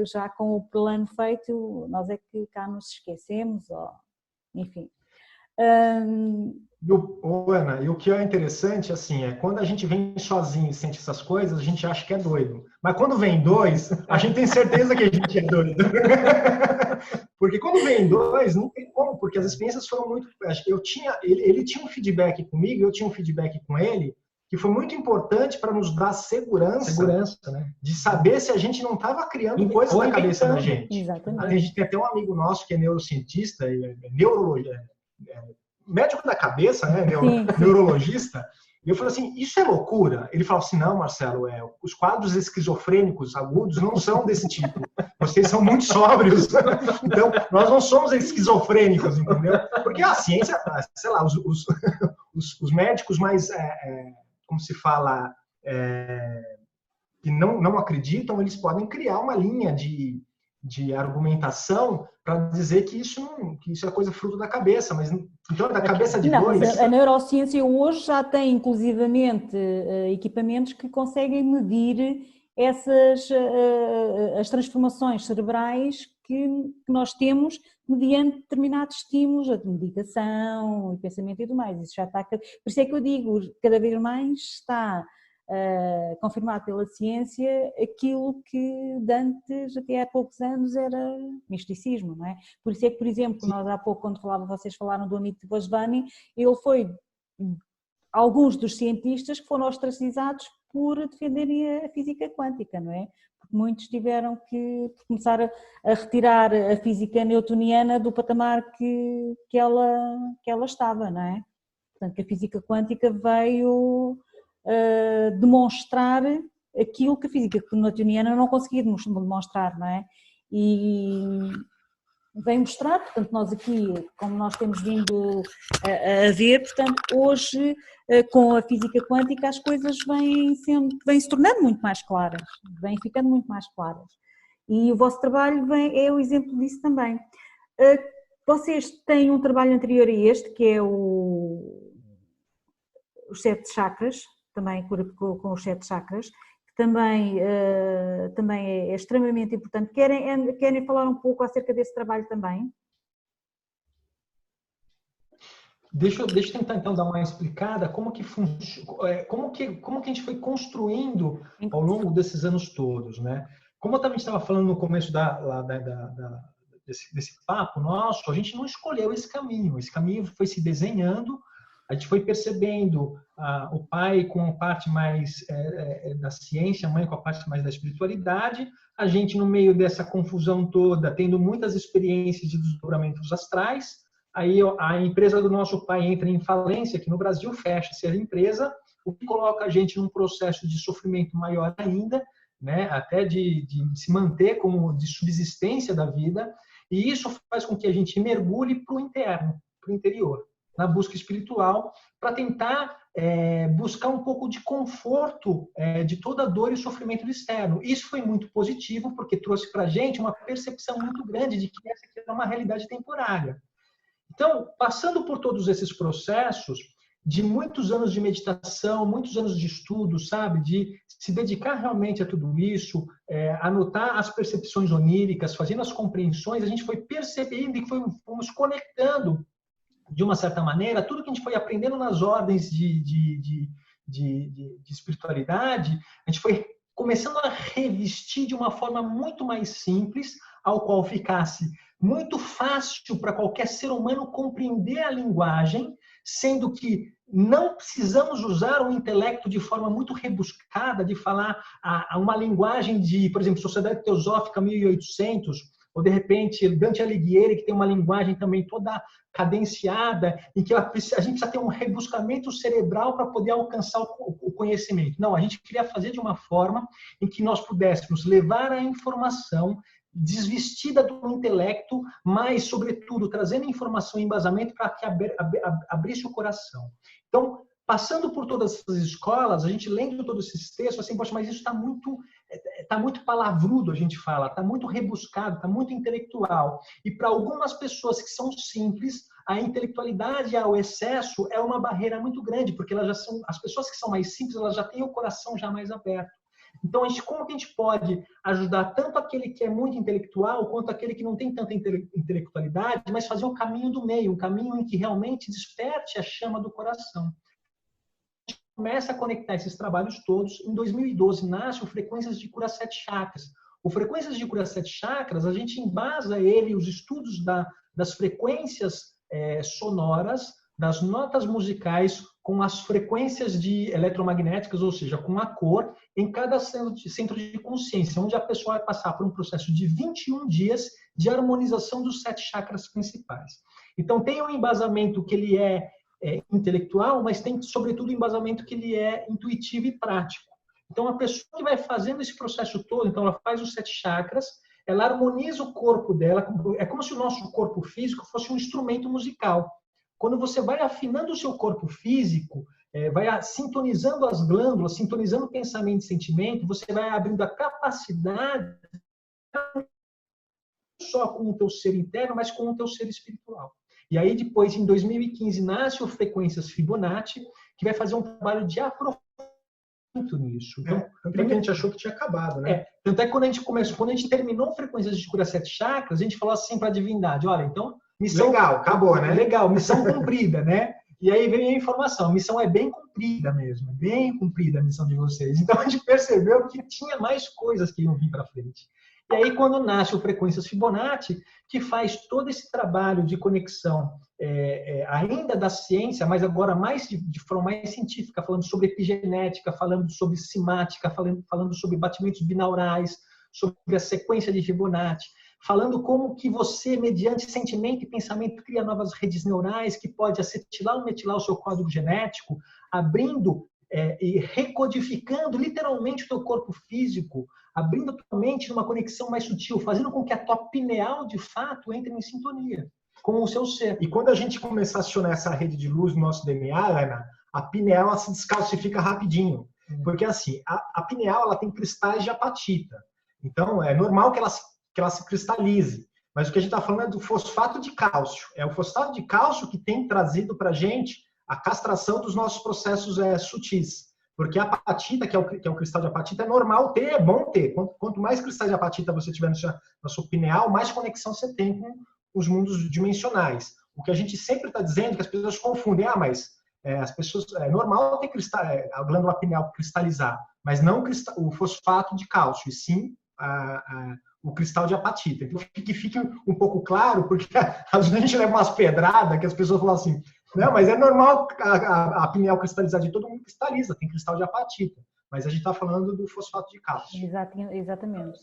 já com o plano feito, nós é que cá nos esquecemos, enfim. Ana, e o que é interessante, assim, é quando a gente vem sozinho e sente essas coisas, a gente acha que é doido. Mas quando vem dois, a gente tem certeza que a gente é doido. Porque quando vem dois, não tem como, porque as experiências foram muito... Ele tinha um feedback comigo, eu tinha um feedback com ele, que foi muito importante para nos dar segurança, né? De saber se a gente não estava criando coisas na cabeça da gente. Exatamente. A gente tem até um amigo nosso que é neurocientista, médico da cabeça, né? Neurologista, e eu falei assim, isso é loucura? Ele falou assim, não, Marcelo, os quadros esquizofrênicos agudos não são desse tipo, vocês são muito sóbrios, então nós não somos esquizofrênicos, entendeu? Porque a ciência, sei lá, os médicos mais, como se fala, que não acreditam, eles podem criar uma linha de argumentação para dizer que isso é coisa fruto da cabeça, mas então da cabeça de dois. A neurociência hoje já tem inclusivamente equipamentos que conseguem medir as transformações cerebrais que nós temos mediante determinados estímulos, a meditação, o pensamento e tudo mais. Isso já está, por isso é que eu digo, cada vez mais está confirmado pela ciência aquilo que de antes, até há poucos anos, era misticismo, não é? Por isso é que, por exemplo, nós há pouco, quando vocês falaram do amigo de Vosvani, ele foi alguns dos cientistas que foram ostracizados por defenderem a física quântica, não é? Porque muitos tiveram que começar a retirar a física newtoniana do patamar que ela estava, não é? Portanto, que a física quântica veio demonstrar aquilo que a física newtoniana não conseguia demonstrar, não é? E vem mostrar, portanto, nós aqui, como nós temos vindo a ver, portanto, hoje, com a física quântica, as coisas vêm se tornando muito mais claras, vêm ficando muito mais claras. E o vosso trabalho é o exemplo disso também. Vocês têm um trabalho anterior a este, que é os 7 chakras, também com os 7 chakras, que também é extremamente importante. Querem falar um pouco acerca desse trabalho também? Deixa eu tentar então dar uma explicada como que a gente foi construindo ao longo desses anos todos, né? Como eu também estava falando no começo desse papo nosso, a gente não escolheu esse caminho foi se desenhando, a gente foi percebendo o pai com a parte mais da ciência, a mãe com a parte mais da espiritualidade, a gente no meio dessa confusão toda, tendo muitas experiências de desdobramentos astrais. Aí a empresa do nosso pai entra em falência aqui no Brasil, fecha-se a empresa, o que coloca a gente num processo de sofrimento maior ainda, né? Até de se manter como de subsistência da vida, e isso faz com que a gente mergulhe para o interno, para o interior, na busca espiritual, para tentar buscar um pouco de conforto de toda a dor e sofrimento externo. Isso foi muito positivo, porque trouxe para a gente uma percepção muito grande de que essa aqui é uma realidade temporária. Então, passando por todos esses processos, de muitos anos de meditação, muitos anos de estudo, sabe? De se dedicar realmente a tudo isso, anotar as percepções oníricas, fazendo as compreensões, a gente foi percebendo e fomos conectando, de uma certa maneira, tudo que a gente foi aprendendo nas ordens de espiritualidade, a gente foi começando a revestir de uma forma muito mais simples, ao qual ficasse muito fácil para qualquer ser humano compreender a linguagem, sendo que não precisamos usar o intelecto de forma muito rebuscada, de falar uma linguagem de, por exemplo, Sociedade Teosófica 1800, ou de repente Dante Alighieri, que tem uma linguagem também toda cadenciada, em que a gente precisa ter um rebuscamento cerebral para poder alcançar o conhecimento. Não, a gente queria fazer de uma forma em que nós pudéssemos levar a informação desvestida do intelecto, mas, sobretudo, trazendo informação e embasamento para que abrisse o coração. Então, passando por todas essas escolas, a gente lendo todos esses textos, assim, poxa, mas isso está muito palavrudo, a gente fala, está muito rebuscado, está muito intelectual. E para algumas pessoas que são simples, a intelectualidade ao excesso é uma barreira muito grande, porque elas já são, as pessoas que são mais simples, elas já têm o coração já mais aberto. Então, como que a gente pode ajudar tanto aquele que é muito intelectual, quanto aquele que não tem tanta intelectualidade, mas fazer um caminho do meio, um caminho em que realmente desperte a chama do coração. A gente começa a conectar esses trabalhos todos. Em 2012, nasce o Frequências de Cura 7 Chakras. O Frequências de Cura 7 Chakras, a gente embasa ele, os estudos das frequências sonoras, das notas musicais, com as frequências eletromagnéticas, ou seja, com a cor, em cada centro de consciência, onde a pessoa vai passar por um processo de 21 dias de harmonização dos 7 chakras principais. Então, tem um embasamento que ele é intelectual, mas tem, sobretudo, um embasamento que ele é intuitivo e prático. Então, a pessoa que vai fazendo esse processo todo, então ela faz os 7 chakras, ela harmoniza o corpo dela, é como se o nosso corpo físico fosse um instrumento musical. Quando você vai afinando o seu corpo físico, vai sintonizando as glândulas, sintonizando o pensamento e sentimento, você vai abrindo a capacidade não só com o teu ser interno, mas com o teu ser espiritual. E aí depois, em 2015, nasce o Frequências Fibonacci, que vai fazer um trabalho de aprofundamento nisso. Então, tanto é que a gente achou que tinha acabado, né? Tanto é que quando a gente terminou Frequências de Cura 7 Chakras, a gente falou assim para a divindade, olha, então, missão... Legal, acabou, né? Legal, missão cumprida, né? E aí veio a informação, a missão é bem cumprida mesmo, é bem cumprida a missão de vocês. Então a gente percebeu que tinha mais coisas que iam vir para frente. E aí quando nasce o Frequências Fibonacci, que faz todo esse trabalho de conexão ainda da ciência, mas agora mais de forma mais científica, falando sobre epigenética, falando sobre simática, falando sobre batimentos binaurais, sobre a sequência de Fibonacci, falando como que você, mediante sentimento e pensamento, cria novas redes neurais que pode acetilar ou metilar o seu código genético, abrindo e recodificando literalmente o teu corpo físico, abrindo a tua mente numa conexão mais sutil, fazendo com que a tua pineal, de fato, entre em sintonia com o seu ser. E quando a gente começar a acionar essa rede de luz no nosso DNA, Ana, a pineal ela se descalcifica rapidinho. Porque assim, a pineal ela tem cristais de apatita. Então, é normal que ela se cristalize. Mas o que a gente está falando é do fosfato de cálcio. É o fosfato de cálcio que tem trazido para a gente a castração dos nossos processos sutis. Porque a apatita, que é o cristal de apatita, é normal ter, é bom ter. Quanto mais cristais de apatita você tiver na sua pineal, mais conexão você tem com os mundos dimensionais. O que a gente sempre está dizendo é que as pessoas confundem. Mas as pessoas, é normal ter a glândula pineal cristalizar, mas não o fosfato de cálcio, e sim o cristal de apatita. Então, que fique um pouco claro, porque às vezes a gente leva umas pedradas que as pessoas falam assim, não, mas é normal a pineal cristalizar, de todo mundo cristaliza, tem cristal de apatita, mas a gente está falando do fosfato de cálcio. Exatamente.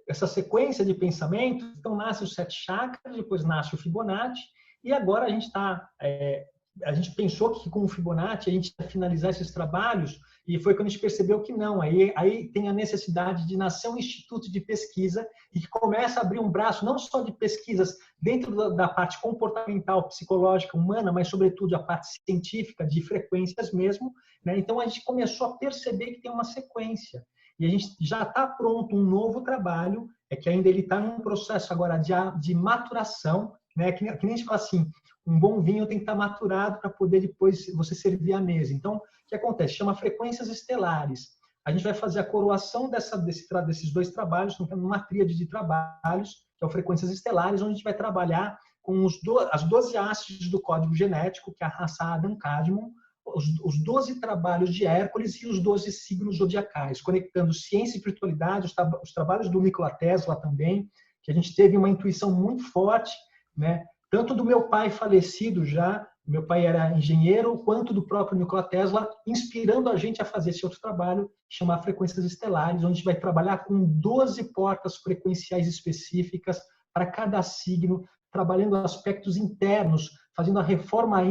Essa sequência de pensamentos, então nasce os 7 chakras, depois nasce o Fibonacci, e agora a gente pensou que com o Fibonacci a gente ia finalizar esses trabalhos, e foi quando a gente percebeu que não. Aí tem a necessidade de nascer um instituto de pesquisa e que começa a abrir um braço não só de pesquisas dentro da parte comportamental, psicológica, humana, mas sobretudo a parte científica, de frequências mesmo, né? Então a gente começou a perceber que tem uma sequência. E a gente já está pronto um novo trabalho, que ainda ele está em um processo agora de maturação, né? Que nem a gente fala assim, um bom vinho tem que estar maturado para poder depois você servir à mesa. Então, o que acontece? Chama frequências estelares. A gente vai fazer a coroação desses 2 trabalhos, numa tríade de trabalhos, que é o frequências estelares, onde a gente vai trabalhar com as 12 hastes do código genético, que é a raça Adam Kadmon, os 12 trabalhos de Hércules e os 12 signos zodiacais, conectando ciência e espiritualidade, os trabalhos do Nikola Tesla também, que a gente teve uma intuição muito forte, né? Tanto do meu pai falecido já, meu pai era engenheiro, quanto do próprio Nikola Tesla, inspirando a gente a fazer esse outro trabalho, chamado Frequências Estelares, onde a gente vai trabalhar com 12 portas frequenciais específicas para cada signo, trabalhando aspectos internos, fazendo a reforma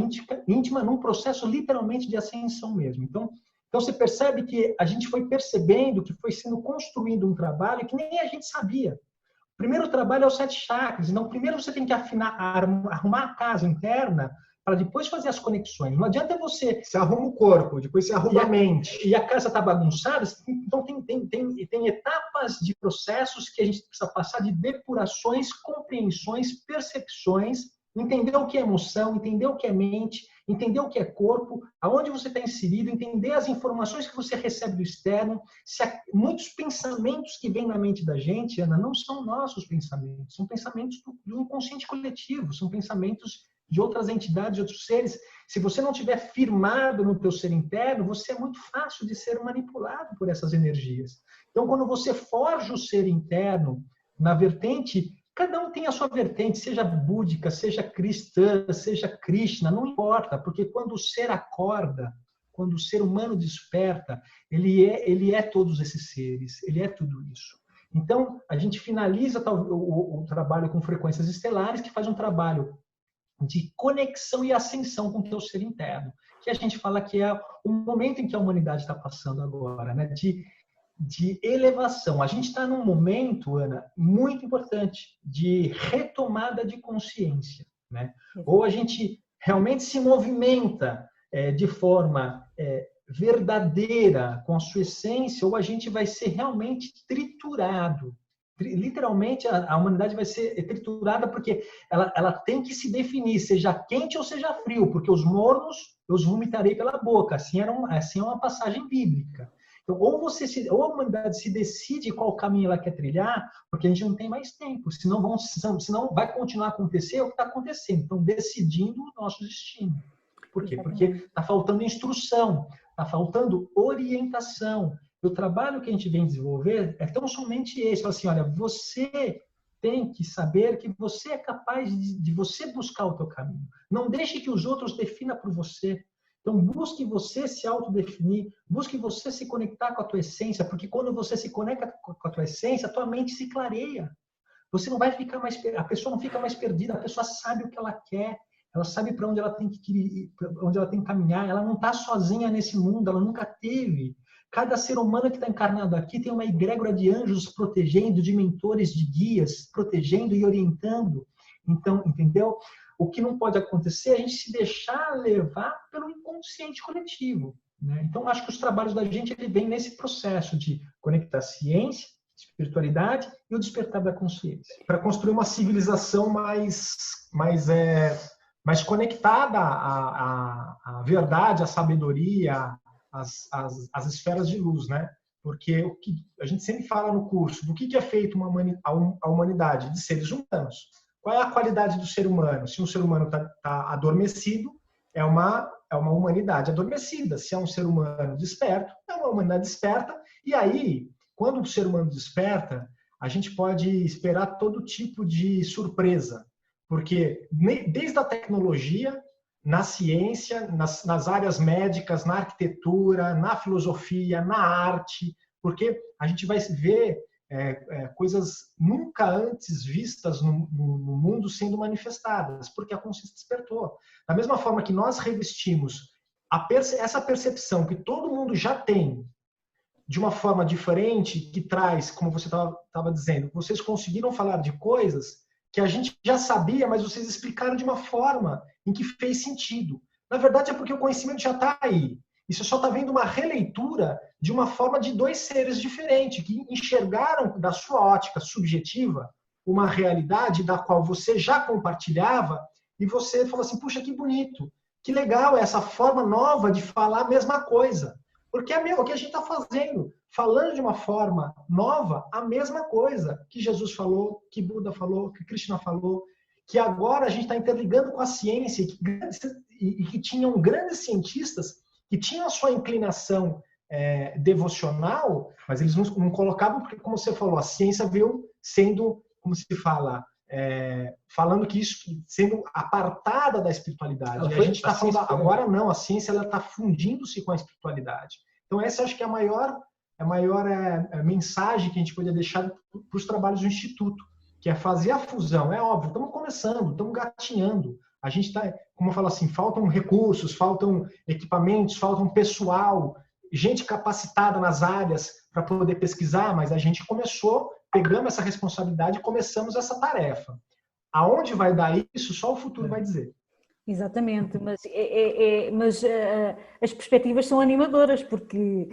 íntima num processo literalmente de ascensão mesmo. Então você percebe que a gente foi percebendo que foi sendo construído um trabalho que nem a gente sabia. O primeiro trabalho é os 7 chakras. Então, primeiro você tem que arrumar a casa interna para depois fazer as conexões. Não adianta você arruma o corpo, depois você arruma a mente. E a casa está bagunçada. Então, tem etapas de processos que a gente precisa passar de depurações, compreensões, percepções, entender o que é emoção, entender o que é mente, entender o que é corpo, aonde você está inserido, entender as informações que você recebe do externo. Muitos pensamentos que vêm na mente da gente, Ana, não são nossos pensamentos, são pensamentos do inconsciente coletivo, são pensamentos de outras entidades, de outros seres. Se você não estiver firmado no teu ser interno, você é muito fácil de ser manipulado por essas energias. Então, quando você forja o ser interno na vertente, cada um tem a sua vertente, seja búdica, seja cristã, seja Krishna, não importa, porque quando o ser acorda, quando o ser humano desperta, ele é todos esses seres, ele é tudo isso. Então, a gente finaliza o trabalho com frequências estelares, que faz um trabalho de conexão e ascensão com o teu ser interno, que a gente fala que é o momento em que a humanidade está passando agora, né? De elevação. A gente está num momento, Ana, muito importante de retomada de consciência, né? Ou a gente realmente se movimenta de forma verdadeira, com a sua essência, ou a gente vai ser realmente triturado. Literalmente, a humanidade vai ser triturada porque ela tem que se definir, seja quente ou seja frio, porque os mornos eu os vomitarei pela boca. Assim é uma passagem bíblica. Então, ou a humanidade se decide qual caminho ela quer trilhar, porque a gente não tem mais tempo, senão vai continuar a acontecer o que está acontecendo. Então, decidindo o nosso destino. Por quê? Porque está faltando instrução, está faltando orientação. O trabalho que a gente vem desenvolver é tão somente esse. Fala assim, olha, você tem que saber que você é capaz de você buscar o teu caminho. Não deixe que os outros definam por você. Então, busque você se autodefinir, busque você se conectar com a tua essência, porque quando você se conecta com a tua essência, a tua mente se clareia. Você não vai ficar mais, a pessoa não fica mais perdida, a pessoa sabe o que ela quer, ela sabe para onde ela tem que ir, onde ela tem que caminhar, ela não está sozinha nesse mundo, ela nunca teve. Cada ser humano que está encarnado aqui tem uma egrégora de anjos protegendo, de mentores, de guias, protegendo e orientando. Então, entendeu? O que não pode acontecer é a gente se deixar levar pelo inconsciente coletivo, né? Então, acho que os trabalhos da gente vêm nesse processo de conectar ciência, espiritualidade e o despertar da consciência. Para construir uma civilização mais conectada à verdade, à sabedoria, às esferas de luz, né? Porque o que a gente sempre fala no curso, do que é feito a humanidade? De seres humanos. Qual é a qualidade do ser humano? Se um ser humano está adormecido, é uma humanidade adormecida. Se é um ser humano desperto, é uma humanidade desperta. E aí, quando o ser humano desperta, a gente pode esperar todo tipo de surpresa. Porque desde a tecnologia, na ciência, nas áreas médicas, na arquitetura, na filosofia, na arte, porque a gente vai ver coisas nunca antes vistas no mundo sendo manifestadas, porque a consciência despertou. Da mesma forma que nós revestimos essa percepção que todo mundo já tem, de uma forma diferente, que traz, como você estava dizendo, vocês conseguiram falar de coisas que a gente já sabia, mas vocês explicaram de uma forma em que fez sentido. Na verdade, é porque o conhecimento já está aí. Isso só está vendo uma releitura de uma forma de dois seres diferentes, que enxergaram, da sua ótica subjetiva, uma realidade da qual você já compartilhava, e você falou assim, puxa, que bonito, que legal essa forma nova de falar a mesma coisa. Porque é o que a gente está fazendo, falando de uma forma nova, a mesma coisa que Jesus falou, que Buda falou, que Krishna falou, que agora a gente está interligando com a ciência, e que tinham grandes cientistas que tinham a sua inclinação devocional, mas eles não colocavam, porque, como você falou, a ciência veio sendo, como se fala, falando que isso sendo apartada da espiritualidade. E a gente está falando, agora não, a ciência está fundindo-se com a espiritualidade. Então essa acho que é a maior mensagem que a gente poderia deixar para os trabalhos do Instituto, que é fazer a fusão. É óbvio, estamos começando, estamos gatinhando. A gente está, como eu falo assim, faltam recursos, faltam equipamentos, faltam pessoal, gente capacitada nas áreas para poder pesquisar, mas a gente começou, pegamos essa responsabilidade e começamos essa tarefa. Aonde vai dar isso, só o futuro vai dizer. Exatamente, mas as perspectivas são animadoras, porque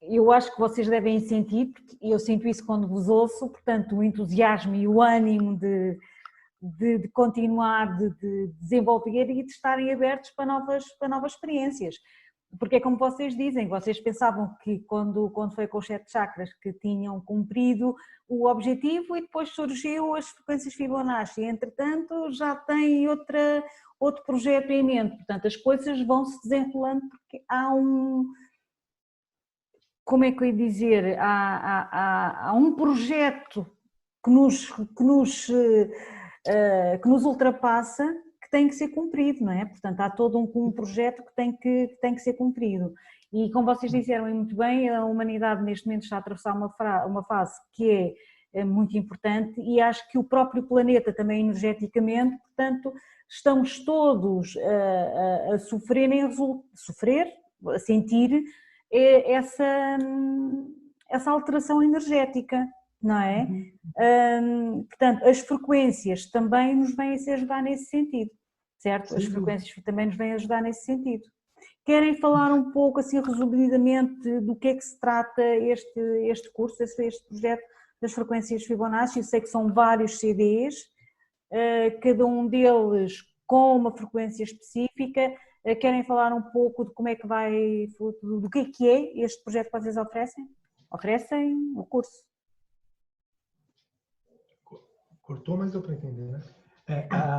eu acho que vocês devem sentir, porque eu sinto isso quando vos ouço, portanto, o entusiasmo e o ânimo de continuar, de desenvolver e de estarem abertos para novas experiências. Porque é como vocês dizem, vocês pensavam que quando foi com os 7 chakras que tinham cumprido o objetivo e depois surgiu as frequências Fibonacci, entretanto já tem outro projeto em mente, portanto as coisas vão se desenrolando porque há como é que eu ia dizer, há um projeto que nos ultrapassa, que tem que ser cumprido, não é? Portanto, há todo um projeto que tem que ser cumprido. E como vocês disseram muito bem, a humanidade neste momento está a atravessar uma fase que é muito importante e acho que o próprio planeta também energeticamente, portanto, estamos todos a sofrer, a sentir essa alteração energética. Não é? Portanto, as frequências também nos vêm a ajudar nesse sentido, certo? As frequências também nos vêm a ajudar nesse sentido. Querem falar um pouco, assim, resumidamente, do que é que se trata este curso, este projeto das frequências Fibonacci? Eu sei que são vários CDs, cada um deles com uma frequência específica. Querem falar um pouco de como é que do que é este projeto que vocês oferecem? Oferecem o curso. Cortou, mas deu para entender, né?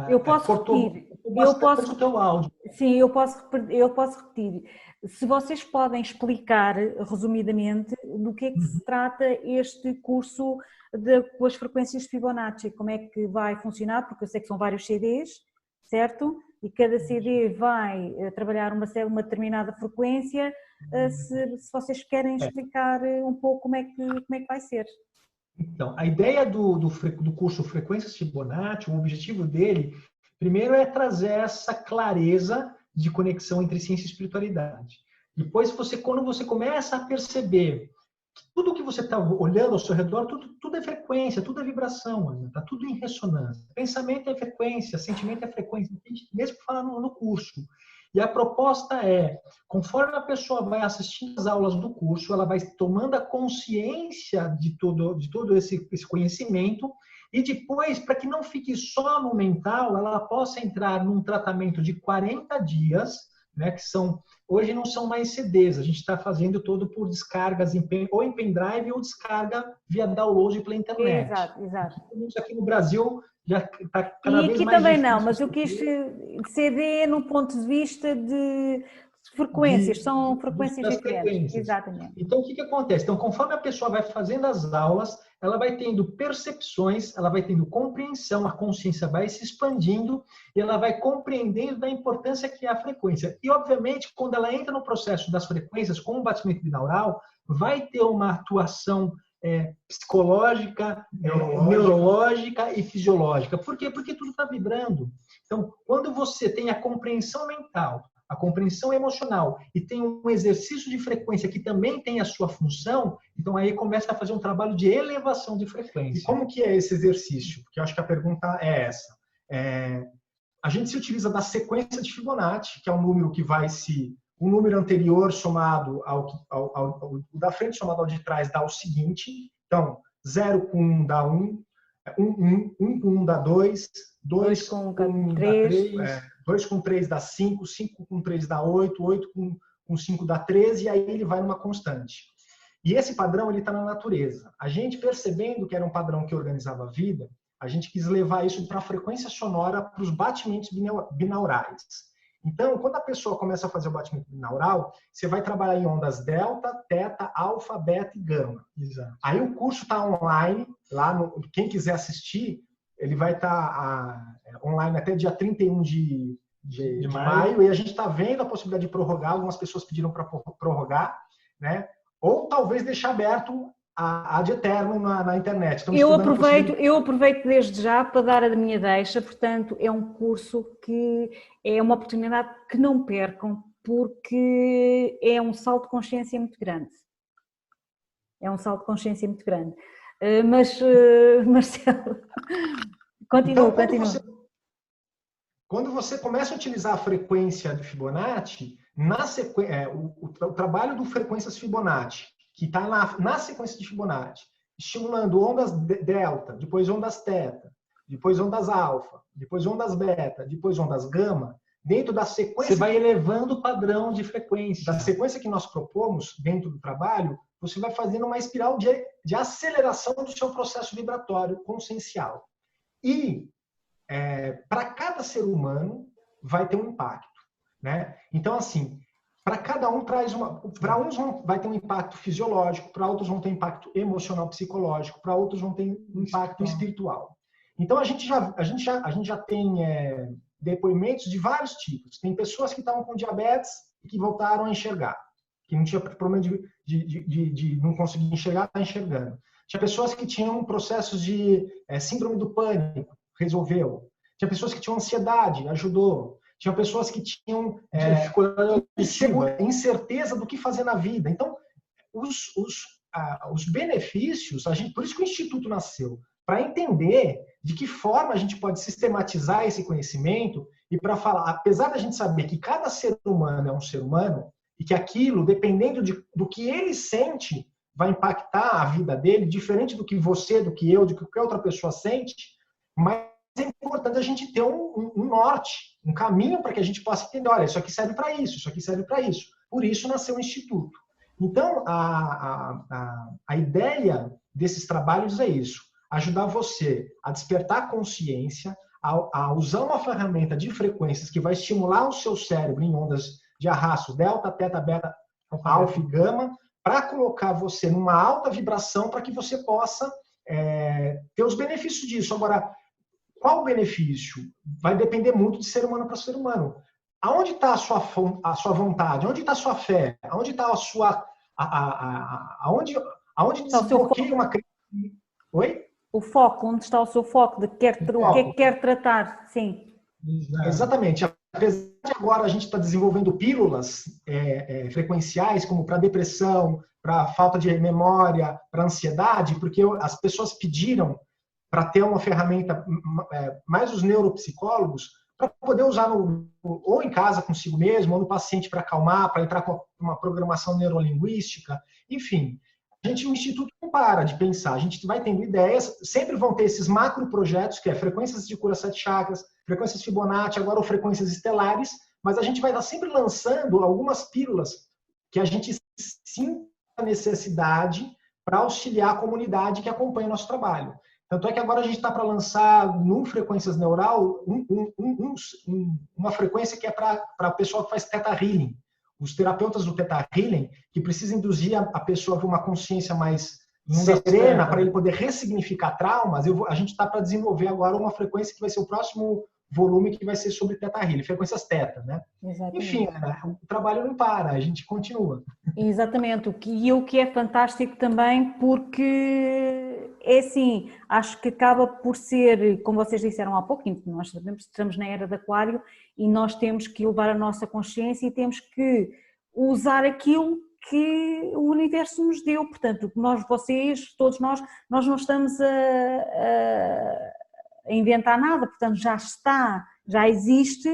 Eu posso repetir. O teu áudio. Sim, eu posso repetir. Se vocês podem explicar, resumidamente, do que é que se trata este curso com as frequências Fibonacci, como é que vai funcionar, porque eu sei que são vários CDs, certo? E cada CD vai trabalhar uma determinada frequência. Se vocês querem explicar um pouco como é que vai ser. Então, a ideia do curso Frequências Fibonacci, o objetivo dele, primeiro é trazer essa clareza de conexão entre ciência e espiritualidade. Depois, quando você começa a perceber que tudo que você está olhando ao seu redor, tudo é frequência, tudo é vibração, está tudo em ressonância. Pensamento é frequência, sentimento é frequência, mesmo falando no curso. E a proposta é, conforme a pessoa vai assistindo às aulas do curso, ela vai tomando a consciência de todo esse conhecimento, e depois, para que não fique só no mental, ela possa entrar num tratamento de 40 dias, né, que hoje não são mais CDs, a gente está fazendo todo por descargas ou em pendrive ou descarga via download pela internet. Exato. Aqui no Brasil já está cada vez mais difícil. E aqui também não, mas eu quis CD num ponto de vista de frequências, são frequências diferentes. Exatamente. Então, o que acontece? Então, conforme a pessoa vai fazendo as aulas, ela vai tendo percepções, ela vai tendo compreensão, a consciência vai se expandindo e ela vai compreendendo da importância que é a frequência. E, obviamente, quando ela entra no processo das frequências com o batimento binaural, vai ter uma atuação psicológica, neurológica e fisiológica. Por quê? Porque tudo está vibrando. Então, quando você tem a compreensão mental, a compreensão emocional e tem um exercício de frequência que também tem a sua função, então aí começa a fazer um trabalho de elevação de frequência. E como que é esse exercício? Porque eu acho que a pergunta é essa. A gente se utiliza da sequência de Fibonacci, que é um número que vai o número anterior somado ao da frente somado ao de trás dá o seguinte. Então, 0 com 1 dá 1, 1 com 1 dá 2, 2 com 1 dá 3, 2 com 3 dá 5, 5 com 3 dá 8, 8 com 5 dá 13, e aí ele vai numa constante. E esse padrão ele está na natureza. A gente, percebendo que era um padrão que organizava a vida, a gente quis levar isso para a frequência sonora, para os batimentos binaurais. Então, quando a pessoa começa a fazer o batimento binaural, você vai trabalhar em ondas delta, teta, alfa, beta e gama. Exato. Aí o curso está online, quem quiser assistir, ele vai estar online até dia 31 de maio, e a gente está vendo a possibilidade de prorrogar, algumas pessoas pediram para prorrogar, né? Ou talvez deixar aberto ad eterno na internet. Eu aproveito desde já para dar a minha deixa, portanto é um curso que é uma oportunidade que não percam, porque é um salto de consciência muito grande. Mas, Marcelo, continua. Quando você começa a utilizar a frequência de Fibonacci, o trabalho do frequências Fibonacci, que está na sequência de Fibonacci, estimulando ondas delta, depois ondas teta, depois ondas alfa, depois ondas beta, depois ondas gama, dentro da sequência... Você vai elevando o padrão de frequência. Da sequência que nós propomos dentro do trabalho, você vai fazendo uma espiral de aceleração do seu processo vibratório consciencial. E para cada ser humano vai ter um impacto, né? Então, assim, para cada um para uns vai ter um impacto fisiológico, para outros vão ter impacto emocional, psicológico, para outros vão ter um impacto espiritual. Então a gente já tem depoimentos de vários tipos. Tem pessoas que estavam com diabetes e que voltaram a enxergar, que não tinha problema de não conseguir enxergar, está enxergando. Tinha pessoas que tinham processos de síndrome do pânico, resolveu. Tinha pessoas que tinham ansiedade, ajudou. Tinha pessoas que tinham incerteza do que fazer na vida. Então, os benefícios, por isso que o Instituto nasceu, para entender de que forma a gente pode sistematizar esse conhecimento e para falar, apesar da gente saber que cada ser humano é um ser humano e que aquilo, dependendo do que ele sente, vai impactar a vida dele, diferente do que você, do que eu, do que qualquer outra pessoa sente, mas é importante a gente ter um norte, um caminho para que a gente possa entender, olha, isso aqui serve para isso, isso aqui serve para isso. Por isso nasceu o Instituto. Então, a ideia desses trabalhos é isso, ajudar você a despertar a consciência, a usar uma ferramenta de frequências que vai estimular o seu cérebro em ondas de arrasto, delta, teta, beta, alfa e gama, para colocar você numa alta vibração para que você possa ter os benefícios disso. Agora, qual o benefício? Vai depender muito de ser humano para ser humano. Aonde está a sua vontade? Onde está a sua fé? Aonde está a sua... aonde desbloqueia uma crise? Oi? O foco, onde está o seu foco? O que é que quer tratar? Sim. Exatamente. Apesar de agora a gente está desenvolvendo pílulas frequenciais, como para depressão, para falta de memória, para ansiedade, porque as pessoas pediram para ter uma ferramenta, mais os neuropsicólogos, para poder usar ou em casa consigo mesmo, ou no paciente para acalmar, para entrar com uma programação neurolinguística, enfim. A gente, o Instituto não para de pensar, a gente vai tendo ideias, sempre vão ter esses macro projetos, que é frequências de cura 7 chakras, frequências Fibonacci, agora ou frequências estelares, mas a gente vai estar sempre lançando algumas pílulas que a gente sinta a necessidade para auxiliar a comunidade que acompanha o nosso trabalho. Tanto é que agora a gente está para lançar no Frequências Neural uma frequência que é para o pessoal que faz Theta Healing. Os terapeutas do Theta Healing, que precisam induzir a pessoa a uma consciência mais serena, para ele poder ressignificar traumas, a gente está para desenvolver agora uma frequência que vai ser o próximo volume, que vai ser sobre Theta Healing, frequências Theta, né? Exatamente. Enfim, o trabalho não para, a gente continua. Exatamente, o que é fantástico também, porque é assim, acho que acaba por ser, como vocês disseram há pouco, nós sabemos que estamos na era de Aquário e nós temos que elevar a nossa consciência e temos que usar aquilo que o universo nos deu, portanto, vocês, todos nós não estamos a inventar nada, portanto já está, já existe.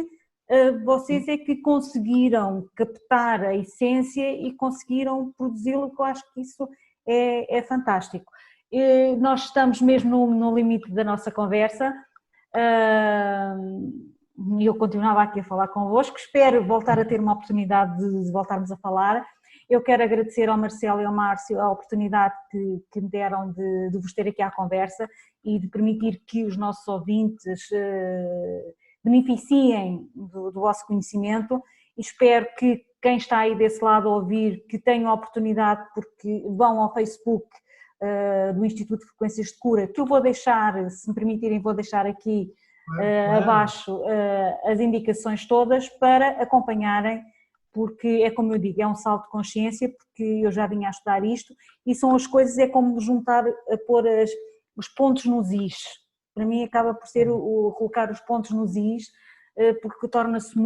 Vocês é que conseguiram captar a essência e conseguiram produzi-lo, que eu acho que isso é fantástico. Nós estamos mesmo no limite da nossa conversa, e eu continuava aqui a falar convosco, espero voltar a ter uma oportunidade de voltarmos a falar. Eu quero agradecer ao Marcelo e ao Márcio a oportunidade que me deram de vos ter aqui à conversa e de permitir que os nossos ouvintes beneficiem do vosso conhecimento, e espero que quem está aí desse lado a ouvir, que tenham a oportunidade, porque vão ao Facebook do Instituto de Frequências de Cura, que eu vou deixar, se me permitirem, vou deixar aqui abaixo as indicações todas para acompanharem, porque é como eu digo, é um salto de consciência, porque eu já vinha a estudar isto e são as coisas, é como juntar, a pôr os pontos nos is. Para mim acaba por ser colocar os pontos nos is, porque torna-se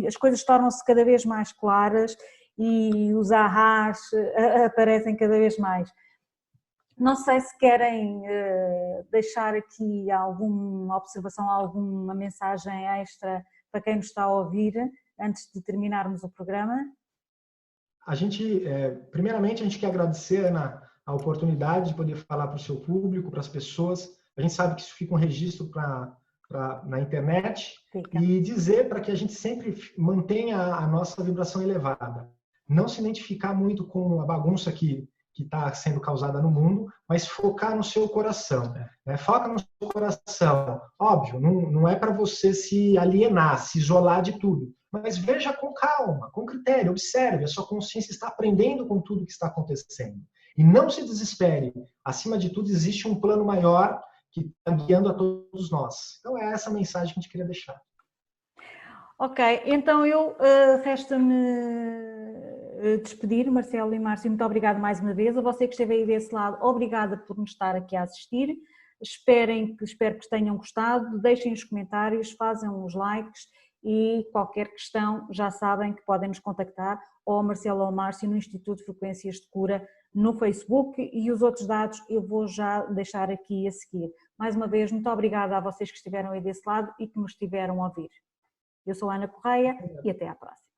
as coisas tornam-se cada vez mais claras e os ahás aparecem cada vez mais. Não sei se querem deixar aqui alguma observação, alguma mensagem extra para quem nos está a ouvir antes de terminarmos o programa. Primeiramente, a gente quer agradecer, Ana, a oportunidade de poder falar para o seu público, para as pessoas. A gente sabe que isso fica um registro na internet. Fica. E dizer para que a gente sempre mantenha a nossa vibração elevada. Não se identificar muito com a bagunça que está sendo causada no mundo, mas focar no seu coração. Né? Foca no seu coração. Óbvio, não é para você se alienar, se isolar de tudo. Mas veja com calma, com critério, observe. A sua consciência está aprendendo com tudo que está acontecendo. E não se desespere. Acima de tudo, existe um plano maior que está guiando a todos nós. Então é essa a mensagem que a gente queria deixar. Ok, então resta-me despedir, Marcelo e Márcio, muito obrigada mais uma vez. A você que esteve aí desse lado, obrigada por nos estar aqui a assistir. Espero que tenham gostado, deixem os comentários, façam os likes e qualquer questão já sabem que podem nos contactar ou ao Marcelo ou ao Márcio no Instituto de Frequências de Cura no Facebook, e os outros dados eu vou já deixar aqui a seguir. Mais uma vez, muito obrigada a vocês que estiveram aí desse lado e que nos estiveram a ouvir. Eu sou a Ana Correia e até à próxima.